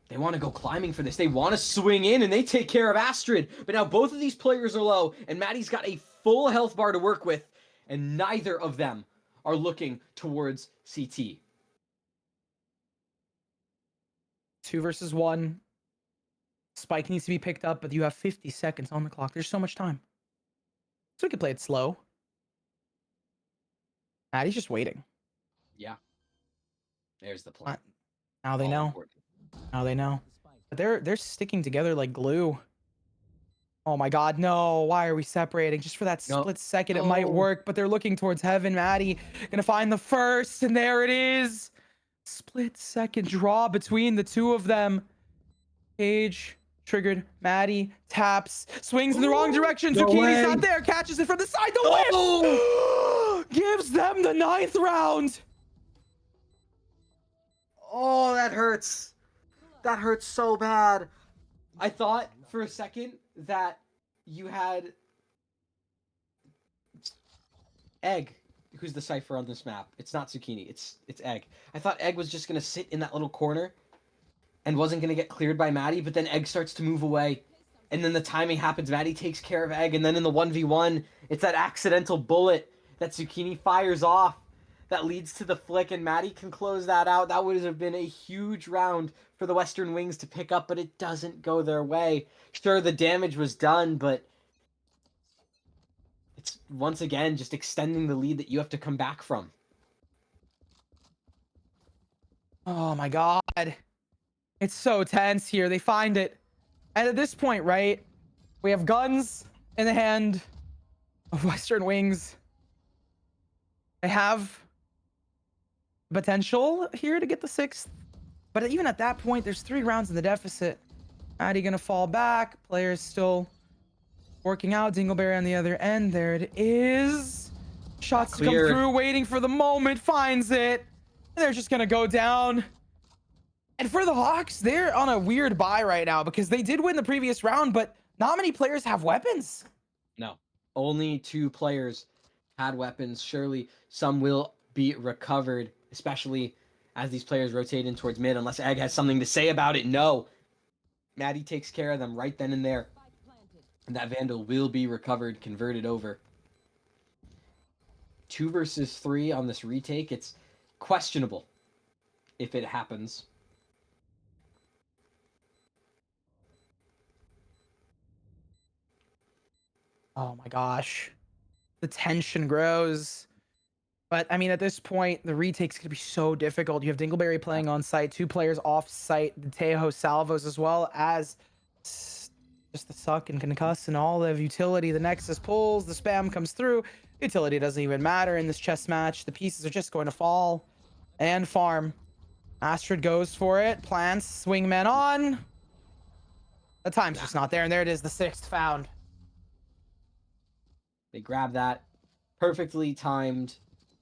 They want to go climbing for this. They want to swing in, and they take care of Astrid. But now both of these players are low, and Maddie's got a full health bar to work with, and neither of them are looking towards CT. 2 versus 1. Spike needs to be picked up, but you have 50 seconds on the clock. There's so much time. So we can play it slow. Maddie's just waiting. Yeah. There's the plan. Now they All know. important. Now they know. But they're sticking together like glue. Oh my god, no. Why are we separating? Just for that No. split second, it might No. work, but they're looking towards heaven. Maddie gonna find the first, and there it is. Split second draw between the two of them. Cage triggered. Maddie taps, swings in the wrong direction. No Zucchini's way. not there. Catches it from the side. The Oh! whip gives them the 9th round. Oh, that hurts. That hurts so bad. I thought for a second that you had Egg, who's the cipher on this map. It's not Zucchini. It's Egg. I thought Egg was just gonna sit in that little corner and wasn't gonna get cleared by Maddie, but then Egg starts to move away. And then the timing happens. Maddie takes care of Egg, and then in the 1v1, it's that accidental bullet that Zucchini fires off that leads to the flick, and Maddie can close that out. That would have been a huge round for the Western Wings to pick up, but it doesn't go their way. Sure, the damage was done, but it's once again just extending the lead that you have to come back from. Oh my god. It's so tense here. They find it. And at this point, right, we have guns in the hand of Western Wings. They have potential here to get the 6th. But even at that point, there's 3 rounds in the deficit. Maddie gonna fall back. Players still working out. Dingleberry on the other end. There it is. Shots to come through, waiting for the moment. Finds it. They're just gonna go down. And for the Hawks, they're on a weird bye right now because they did win the previous round, but not many players have weapons. No, only 2 players had weapons. Surely some will be recovered, especially as these players rotate in towards mid, unless Egg has something to say about it. No. Maddie takes care of them right then and there. And that Vandal will be recovered, converted over. 2 versus 3 on this retake. It's questionable if it happens. Oh my gosh. The tension grows. But I mean, at this point, the retake's gonna be so difficult. You have Dingleberry playing on site, 2 players off site, the Tejo salvos, as well as just the suck and concuss and all of utility. The Nexus pulls, the spam comes through. Utility doesn't even matter in this chess match. The pieces are just going to fall and farm. Astrid goes for it, plants, swingman on. The time's just not there, and there it is, the 6th found. They grab that perfectly timed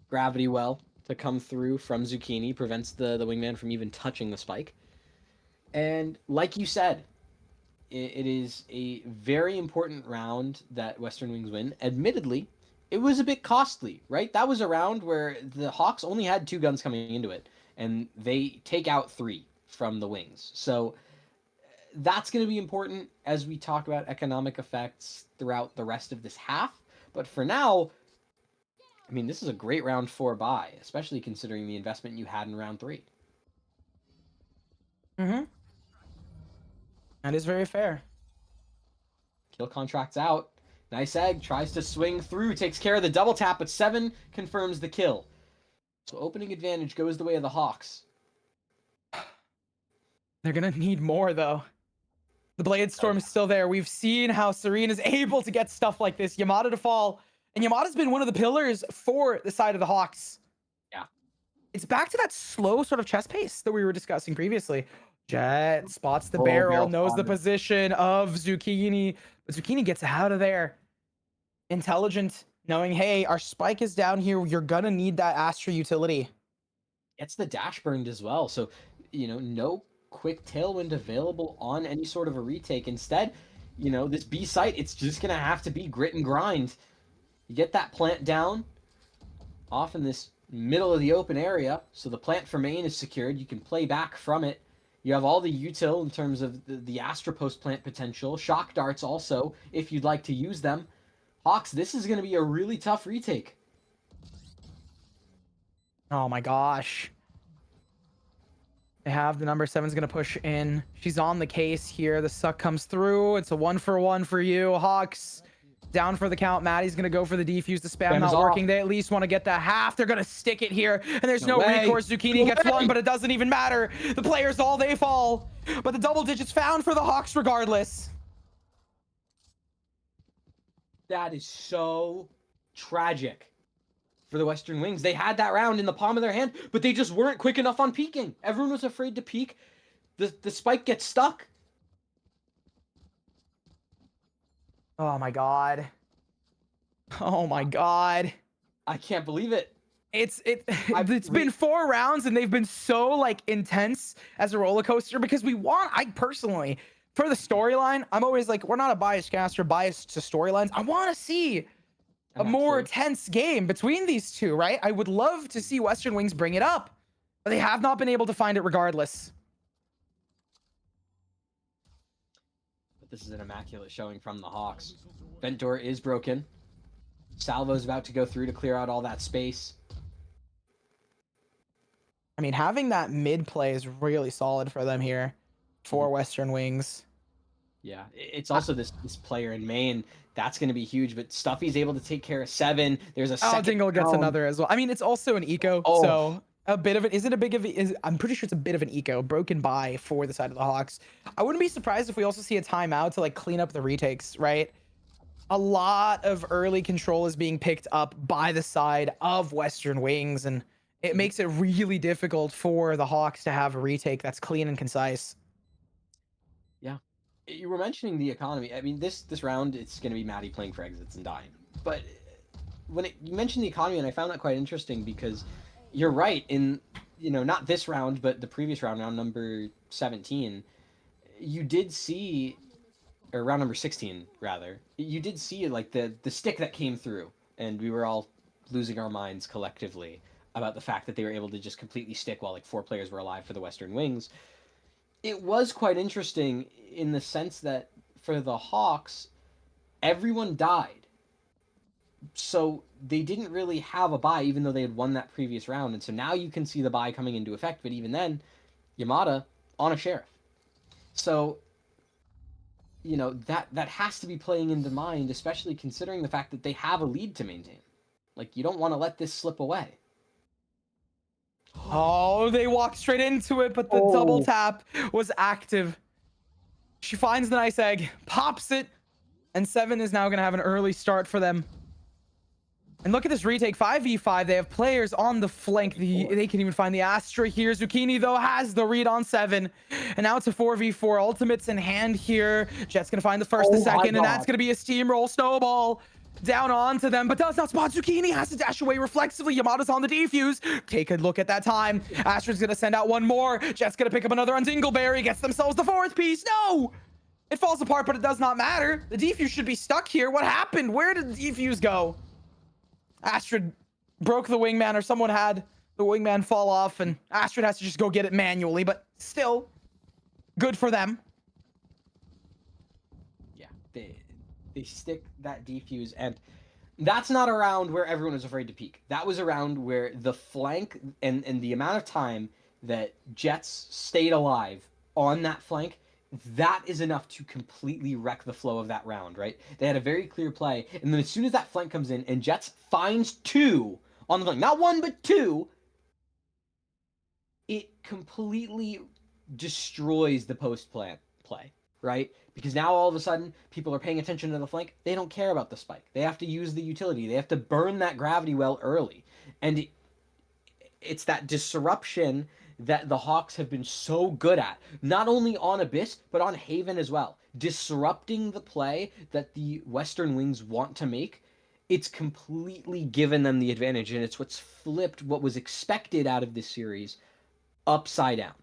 gravity well to come through from Zucchini, prevents the wingman from even touching the spike. And like you said, it is a very important round that Western Wings win. Admittedly, it was a bit costly, right? That was a round where the Hawks only had 2 guns coming into it, and they take out 3 from the Wings. So that's going to be important as we talk about economic effects throughout the rest of this half. But for now, I mean, this is a great round 4 bye, especially considering the investment you had in round 3. Mm-hmm. That is very fair. Kill contracts out. Nice Egg tries to swing through, takes care of the double tap, but 7 confirms the kill. So opening advantage goes the way of the Hawks. They're gonna need more though. The Blade Storm is still there. We've seen how Serene is able to get stuff like this. Yamada to fall. And Yamada's been one of the pillars for the side of the Hawks. Yeah. It's back to that slow sort of chess pace that we were discussing previously. Jet spots the barrel, knows the position of Zucchini. But Zucchini gets out of there. Intelligent, knowing, hey, our spike is down here. You're gonna need that Astra utility. It's the dash burned as well. So, no quick tailwind available on any sort of a retake. Instead, this B site, it's just going to have to be grit and grind. You get that plant down off in this middle of the open area, so the plant for main is secured. You can play back from it. You have all the util in terms of the Astra post plant potential. Shock darts also, if you'd like to use them. Hawks, this is going to be a really tough retake. Oh my gosh. They have the number 7's gonna push in. She's on the case here. The suck comes through. It's a 1-for-1 for you, Hawks. Down for the count. Maddie's going to go for the defuse. The spam Spam is not off. working. They at least want to get the half. They're going to stick it here. And there's No no way. recourse. Zucchini No gets way. one, but it doesn't even matter. The players, all they fall. But the double digits found for the Hawks regardless. That is so tragic for the Western Wings. They had that round in the palm of their hand, but they just weren't quick enough on peeking. Everyone was afraid to peek. The spike gets stuck. Oh my god. Oh my god. I can't believe it. It's been 4 rounds and they've been so like intense as a roller coaster because I personally, for the storyline, I'm always like, we're not a biased caster, biased to storylines. I want to see a more tense game between these two, right? I would love to see Western Wings bring it up, but they have not been able to find it regardless. But this is an immaculate showing from the Hawks. Vent door is broken. Salvo's about to go through to clear out all that space. I mean, having that mid play is really solid for them here for Western Wings. Yeah, it's also this player in main. That's going to be huge, but Stuffy's able to take care of 7. There's a second Dingle gets round. another as well. I mean, it's also an eco, so a bit of it. I'm pretty sure it's a bit of an eco broken by for the side of the Hawks. I wouldn't be surprised if we also see a timeout to like clean up the retakes, right? A lot of early control is being picked up by the side of Western Wings, and it makes it really difficult for the Hawks to have a retake that's clean and concise. Yeah. You were mentioning the economy. I mean, this round, it's going to be Maddie playing for exits and dying. But you mentioned the economy, and I found that quite interesting because you're right. In, not this round, but the previous round number 17, you did see, or round number 16, rather, you did see, like, the stick that came through, and we were all losing our minds collectively about the fact that they were able to just completely stick while, like, 4 players were alive for the Western Wings. It was quite interesting in the sense that for the Hawks, everyone died. So they didn't really have a bye, even though they had won that previous round. And so now you can see the bye coming into effect. But even then, Yamada on a sheriff. So, that has to be playing into mind, especially considering the fact that they have a lead to maintain. Like, you don't want to let this slip away. Oh, they walked straight into it, but the double tap was active. She finds the nice egg, pops it, and 7 is now going to have an early start for them. And look at this retake, 5v5. They have players on the flank. They can even find the Astra here. Zucchini, though, has the read on 7. And now it's a 4v4. Ultimates in hand here. Jet's going to find the first, the second, and that's going to be a steamroll snowball down onto them, but does not spot Zucchini. Has to dash away reflexively. Yamada's on the defuse. Take a look at that time. Astra's going to send out one more. Jet's going to pick up another on Dingleberry. Gets themselves the 4th piece. No! It falls apart, but it does not matter. The defuse should be stuck here. What happened? Where did the defuse go? Astrid broke the wingman, or someone had the wingman fall off, and Astrid has to just go get it manually, but still, good for them. Yeah, they stick that defuse, and that's not a round where everyone was afraid to peek. That was a round where the flank and the amount of time that Jets stayed alive on that flank, that is enough to completely wreck the flow of that round, right? They had a very clear play, and then as soon as that flank comes in and Jets finds 2 on the flank, not 1, but 2, it completely destroys the post-play, right? Because now all of a sudden, people are paying attention to the flank. They don't care about the spike. They have to use the utility. They have to burn that gravity well early. And it's that disruption that the Hawks have been so good at, not only on Abyss, but on Haven as well. Disrupting the play that the Western Wings want to make, it's completely given them the advantage, and it's what's flipped what was expected out of this series upside down.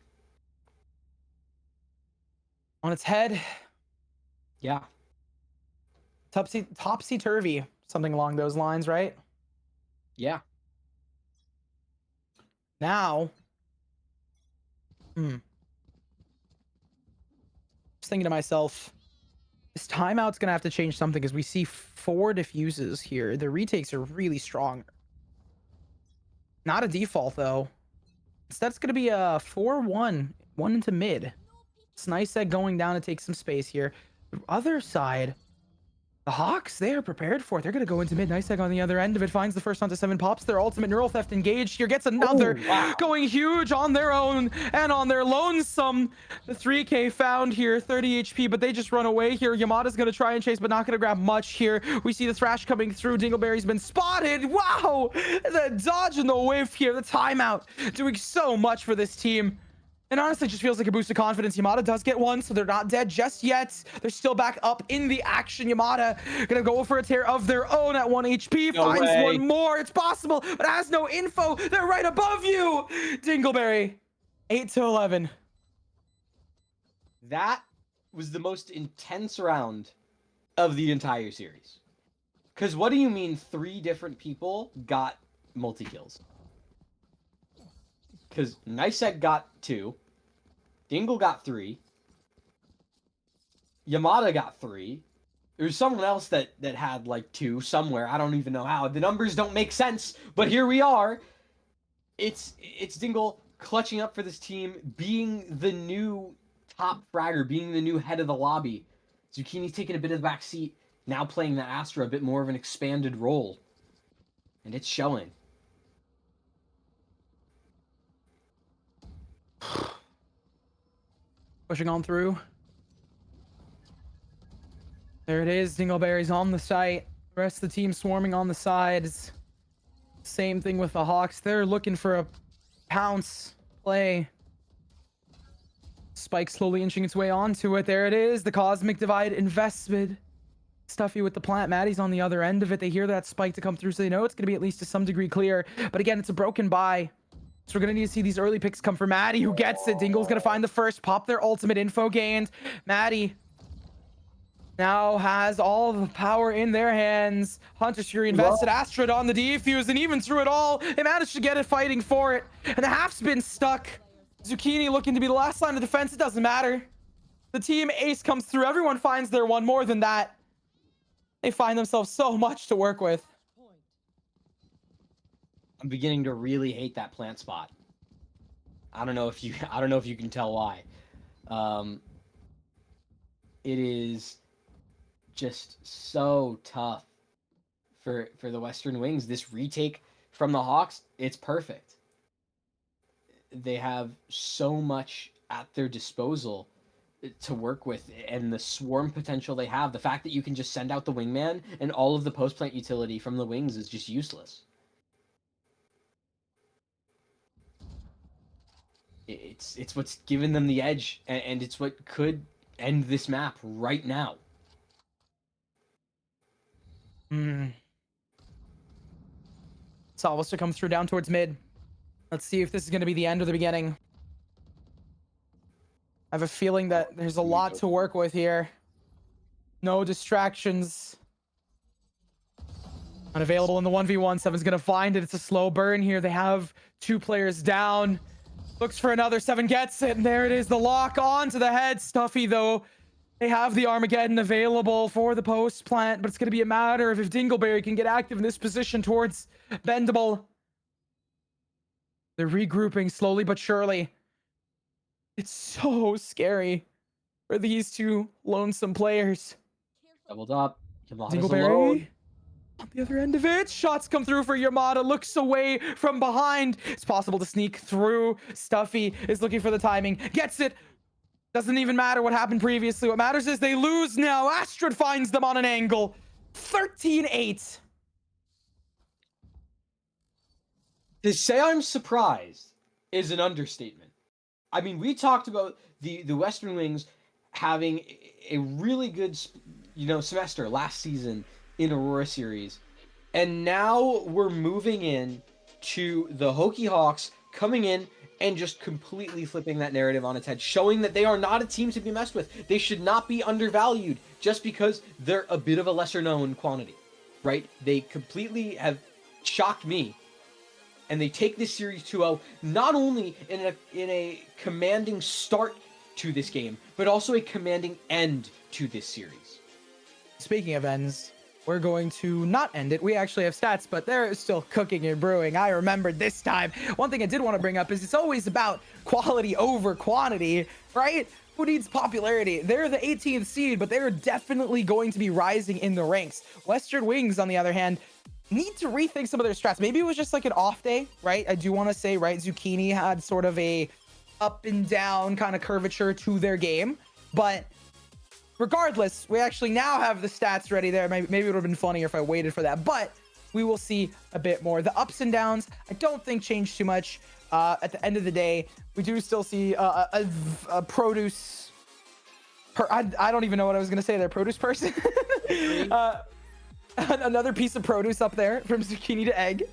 On its head. Yeah. Topsy-turvy, something along those lines, right? Yeah. Now, just thinking to myself, this timeout's gonna have to change something because we see 4 diffuses here. The retakes are really strong. Not a default though. Instead, it's gonna be a 4-1, 1 into mid. It's nice that going down to take some space here. The other side, The Hawks, they are prepared for it. They're going to go into mid. Nice egg on the other end of it. Finds the first onto 7, pops their ultimate. Neural Theft engaged here. Gets another. Oh, wow. Going huge on their own and on their lonesome. The 3K found here. 30 HP, but they just run away here. Yamada's going to try and chase, but not going to grab much here. We see the Thrash coming through. Dingleberry's been spotted. Wow. The dodge and the whiff here. The timeout. Doing so much for this team. And honestly, just feels like a boost of confidence. Yamada does get one, so they're not dead just yet. They're still back up in the action. Yamada gonna go for a tear of their own at 1 HP. No finds way. one more. It's possible, but has no info. They're right above you. Dingleberry, 8-11. That was the most intense round of the entire series. Because what do you mean 3 different people got multi-kills? Because Nicek got 2, Dingle got 3, Yamada got 3. There's someone else that had like 2 somewhere. I don't even know how. The numbers don't make sense, but here we are. It's Dingle clutching up for this team, being the new top fragger, being the new head of the lobby. Zucchini's taking a bit of the back seat, now playing the Astra, a bit more of an expanded role. And it's showing. Pushing on through. There it is. Dingleberry's on the site. The rest of the team swarming on the sides. Same thing with the Hawks. They're looking for a pounce play. Spike slowly inching its way onto it. There it is. The Cosmic Divide invested. Stuffy with the plant. Maddie's on the other end of it. They hear that spike to come through, so they know it's going to be at least to some degree clear. But again, it's a broken buy. So we're going to need to see these early picks come for Maddie, who gets it. Dingle's going to find the first, pop their ultimate, info gained. Maddie now has all the power in their hands. Hunter's Fury invested Astrid on the defuse, and even through it all, they managed to get it fighting for it. And the half's been stuck. Zucchini looking to be the last line of defense. It doesn't matter. The team ace comes through. Everyone finds their one. More than that, they find themselves so much to work with. I'm beginning to really hate that plant spot. I don't know if you can tell why. It is just so tough for the Western Wings. This retake from the Hawks, it's perfect. They have so much at their disposal to work with, and the swarm potential they have. The fact that you can just send out the wingman and all of the post plant utility from the wings is just useless. It's what's given them the edge, and it's what could end this map right now. Salvos to come through down towards mid. Let's see if this is going to be the end or the beginning. I have a feeling that there's a lot to work with here. No distractions. Unavailable in the 1v1. Seven's going to find it. It's a slow burn here. They have 2 players down. Looks for another. 7 gets it, and there it is. The lock on to the head. Stuffy, though. They have the Armageddon available for the post plant, but it's going to be a matter of if Dingleberry can get active in this position towards Bendable. They're regrouping slowly but surely. It's so scary for these 2 lonesome players. Doubled up. Dingleberry on the other end of it. Shots come through for Yamada. Looks away from behind. It's possible to sneak through. Stuffy is looking for the timing. Gets it. Doesn't even matter what happened previously. What matters is they lose now. Astrid finds them on an angle. 13-8. To say I'm surprised is an understatement. I mean, we talked about the Western Wings having a really good, semester last season in Aurora series, and now we're moving in to the Hokie Hawks coming in and just completely flipping that narrative on its head, showing that they are not a team to be messed with. They should not be undervalued just because they're a bit of a lesser known quantity, right? They completely have shocked me, and they take this series 2-0, not only in a commanding start to this game, but also a commanding end to this series. Speaking of ends, we're going to not end it. We actually have stats, but they're still cooking and brewing. I remembered this time. One thing I did want to bring up is it's always about quality over quantity, right? who needs popularity? They're the 18th seed, but they're definitely going to be rising in the ranks. Western Wings, on the other hand, need to rethink some of their strats. Maybe it was just like an off day, right? I do want to say, right, Zucchini had sort of a up and down kind of curvature to their game, but regardless, we actually now have the stats ready there. Maybe it would have been funnier if I waited for that, but we will see a bit more. The ups and downs, I don't think change too much. At the end of the day, we do still see a produce. I don't even know what I was gonna say there. Produce person. Another piece of produce up there from zucchini to egg.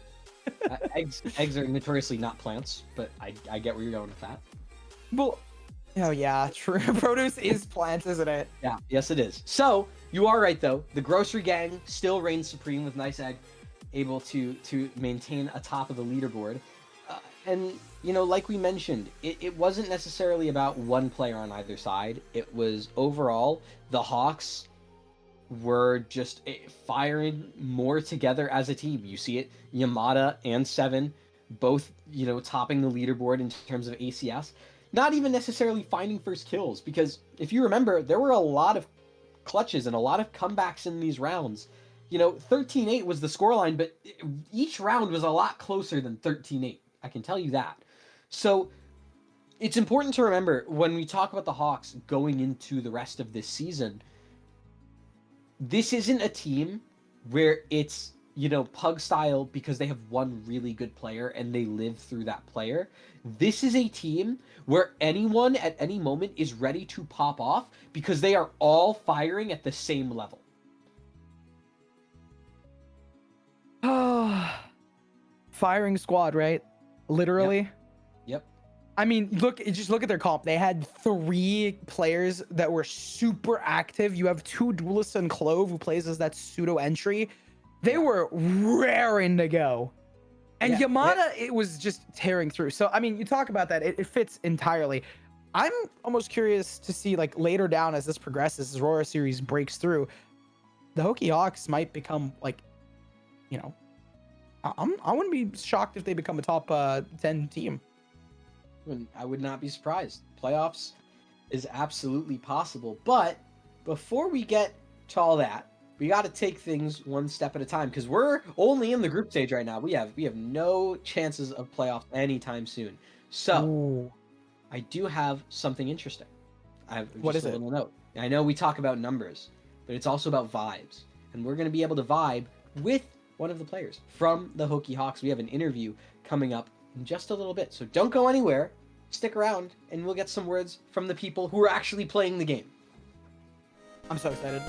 Eggs are notoriously not plants, but I get where you're going with that. Well, oh yeah, true. Produce is plants, isn't it? Yeah, yes it is. So you are right though. The grocery gang still reigns supreme with Nice Egg, able to maintain atop of the leaderboard. And you know, like we mentioned, it wasn't necessarily about one player on either side. It was overall the Hawks were just firing more together as a team. You see it, Yamada and Seven, both, you know, topping the leaderboard in terms of ACS. Not even necessarily finding first kills, because if you remember, there were a lot of clutches and a lot of comebacks in these rounds. You know, 13-8 was the scoreline, but each round was a lot closer than 13-8. I can tell you that. So it's important to remember when we talk about the Hawks going into the rest of this season, this isn't a team where it's, you know, pug style because they have one really good player and they live through that player. This is a team where anyone at any moment is ready to pop off because they are all firing at the same level. Firing squad, right? Literally. Yep. I mean, just look at their comp. They had 3 players that were super active. You have 2 duelists and Clove, who plays as that pseudo entry. They were raring to go. And Yamada, it was just tearing through. So, I mean, you talk about that. It fits entirely. I'm almost curious to see, like, later down as this progresses, as Aurora series breaks through, the Hokie Hawks might become, like, you know, I wouldn't be shocked if they become a top 10 team. I would not be surprised. Playoffs is absolutely possible. But before we get to all that, we got to take things one step at a time, because we're only in the group stage right now. We have no chances of playoffs anytime soon. So Ooh. I do have something interesting. I have What just is a it? little note. I know we talk about numbers, but it's also about vibes. And we're going to be able to vibe with one of the players from the Hokie Hawks. We have an interview coming up in just a little bit. So don't go anywhere. Stick around, and we'll get some words from the people who are actually playing the game. I'm so excited.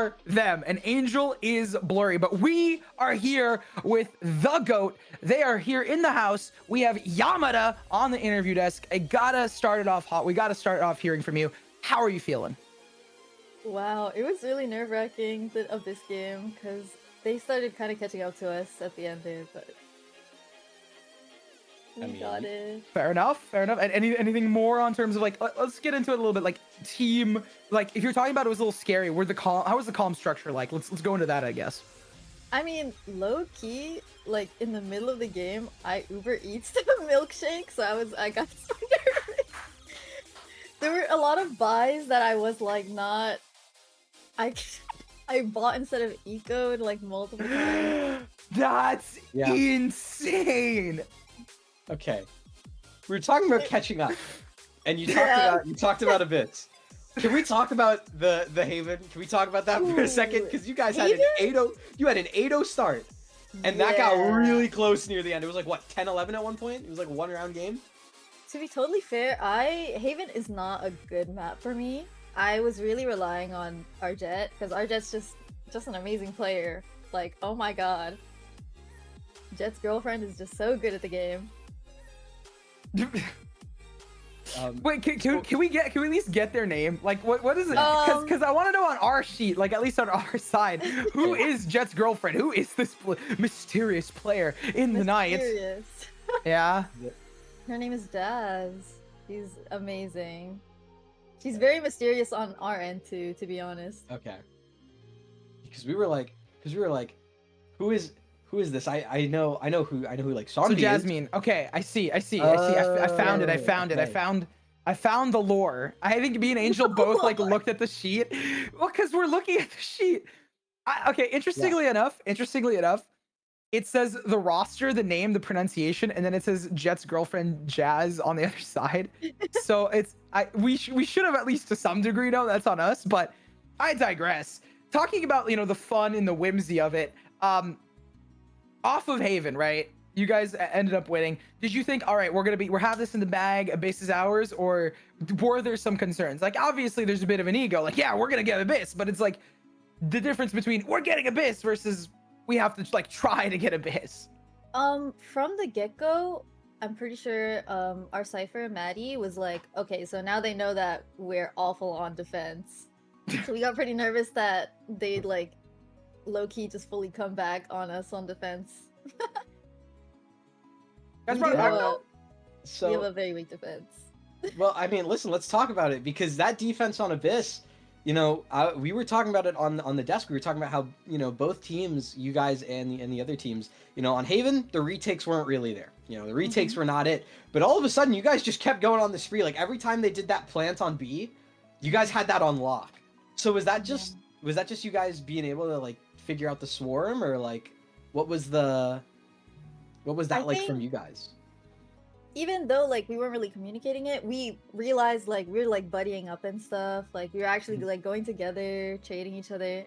are them, and Angel is blurry, but we are here with the GOAT. They are here in the house. We have Yamada on the interview desk. I gotta start it off hot. We gotta start off hearing from you. How are you feeling? Wow, it was really nerve-wracking of this game because they started kind of catching up to us at the end there, but we got it. Fair enough. Fair enough. And anything more on terms of like, let's get into it a little bit. Like team, like if you're talking about it was a little scary. How was the calm structure like? Let's go into that, I guess. I mean, low key, like in the middle of the game, I Uber Eats the milkshake, so I got so nervous. There were a lot of buys that I was like not. I bought instead of ecoed like multiple times. That's insane. Okay, we were talking about catching up, and you talked about Abyss. Can we talk about the Haven? Can we talk about that for a second? Because you guys had an 8-0. You had an 8-0 start, and that got really close near the end. It was like what 10-11 at one point. It was like a 1-round game. To be totally fair, Haven is not a good map for me. I was really relying on Arjet because Arjet's just an amazing player. Like, oh my god, Jet's girlfriend is just so good at the game. Wait, can we at least get their name? Like, what is it? Because I want to know on our sheet, like at least on our side, who is Jet's girlfriend? Who is this mysterious player in the night? Yeah. Her name is Daz. She's amazing. She's very mysterious on our end too, to be honest. Okay. Because we were like, who is this? I know who like Zombie So Jasmine. is. Okay, I see. I found it. I found the lore. I think me and Angel both like looked at the sheet. Well, because we're looking at the sheet. Okay, interestingly enough, it says the roster, the name, the pronunciation, and then it says Jet's girlfriend Jazz on the other side. So we should have at least to some degree known. That's on us, but I digress. Talking about the fun and the whimsy of it. Off of Haven, right? You guys ended up winning. Did you think, all right, we're have this in the bag, Abyss is ours, or were there some concerns? Like obviously there's a bit of an ego, like yeah, we're gonna get Abyss, but it's like the difference between we're getting Abyss versus we have to like try to get Abyss. From the get-go, I'm pretty sure our Cypher Maddie was like, okay, so now they know that we're awful on defense. So we got pretty nervous that they'd like low-key just fully come back on us on defense. That's probably we have a very weak defense. Well, I mean, listen, let's talk about it because that defense on Abyss, we were talking about it on the desk. We were talking about how both teams, you guys and the other teams, on Haven the retakes weren't really there. The retakes were not it. But all of a sudden, you guys just kept going on this spree. Like every time they did that plant on B, you guys had that on lock. So was that just you guys being able to like figure out the swarm, or like what was that like from you guys? Even though like we weren't really communicating it, we realized like we were like buddying up and stuff. Like we were actually like going together, trading each other.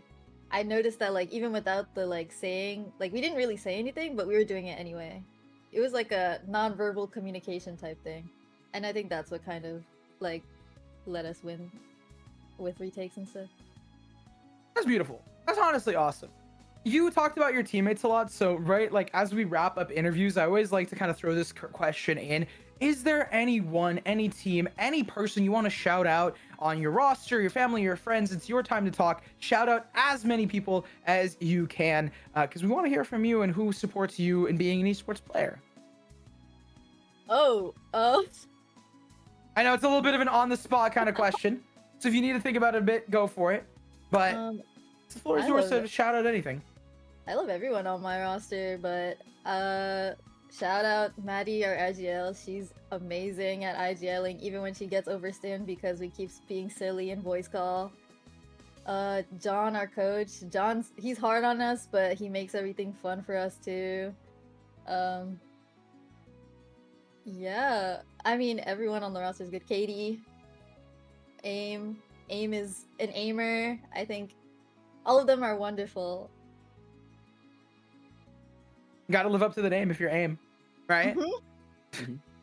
I noticed that like even without the like saying, like we didn't really say anything, but we were doing it anyway. It was like a non-verbal communication type thing. And I think that's what kind of like let us win with retakes and stuff. That's beautiful. That's honestly awesome. You talked about your teammates a lot, so right, like as we wrap up interviews, I always like to kind of throw this question in. Is there anyone, any team, any person you want to shout out on your roster, your family, your friends? It's your time to talk. Shout out as many people as you can, because we want to hear from you and who supports you in being an esports player. I know it's a little bit of an on-the-spot kind of question, so if you need to think about it a bit, go for it. But the floor is yours to shout out anything. I love everyone on my roster, but shout out Maddie, our IGL. She's amazing at IGLing, even when she gets overstimmed because we keep being silly in voice call. John, our coach. He's hard on us, but he makes everything fun for us too. Yeah, I mean everyone on the roster is good. Katie, Aim is an aimer. I think all of them are wonderful. Got to live up to the name if you're Aim, right?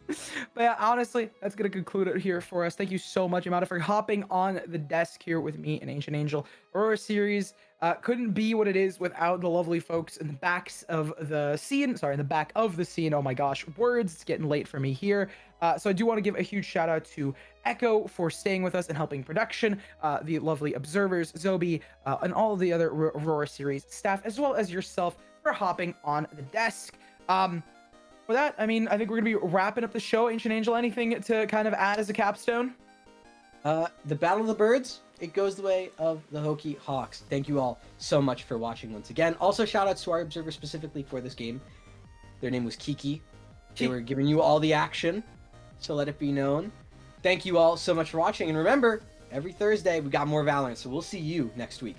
But yeah, honestly, that's gonna conclude it here for us. Thank you so much, Amada, for hopping on the desk here with me and Ancient Angel. Aurora series couldn't be what it is without the lovely folks in the backs of the scene. Sorry, in the back of the scene. Oh my gosh, words. It's getting late for me here. So I do want to give a huge shout out to Echo for staying with us and helping production, the lovely observers, Zobi, and all of the other Aurora series staff, as well as yourself for hopping on the desk. For that, I mean, I think we're gonna be wrapping up the show. Ancient Angel, anything to kind of add as a capstone? The Battle of the Birds, it goes the way of the Hokie Hawks. Thank you all so much for watching once again. Also, shout outs to our observer specifically for this game. Their name was Kiki. They were giving you all the action, so let it be known. Thank you all so much for watching, and remember, every Thursday we got more Valorant, so we'll see you next week.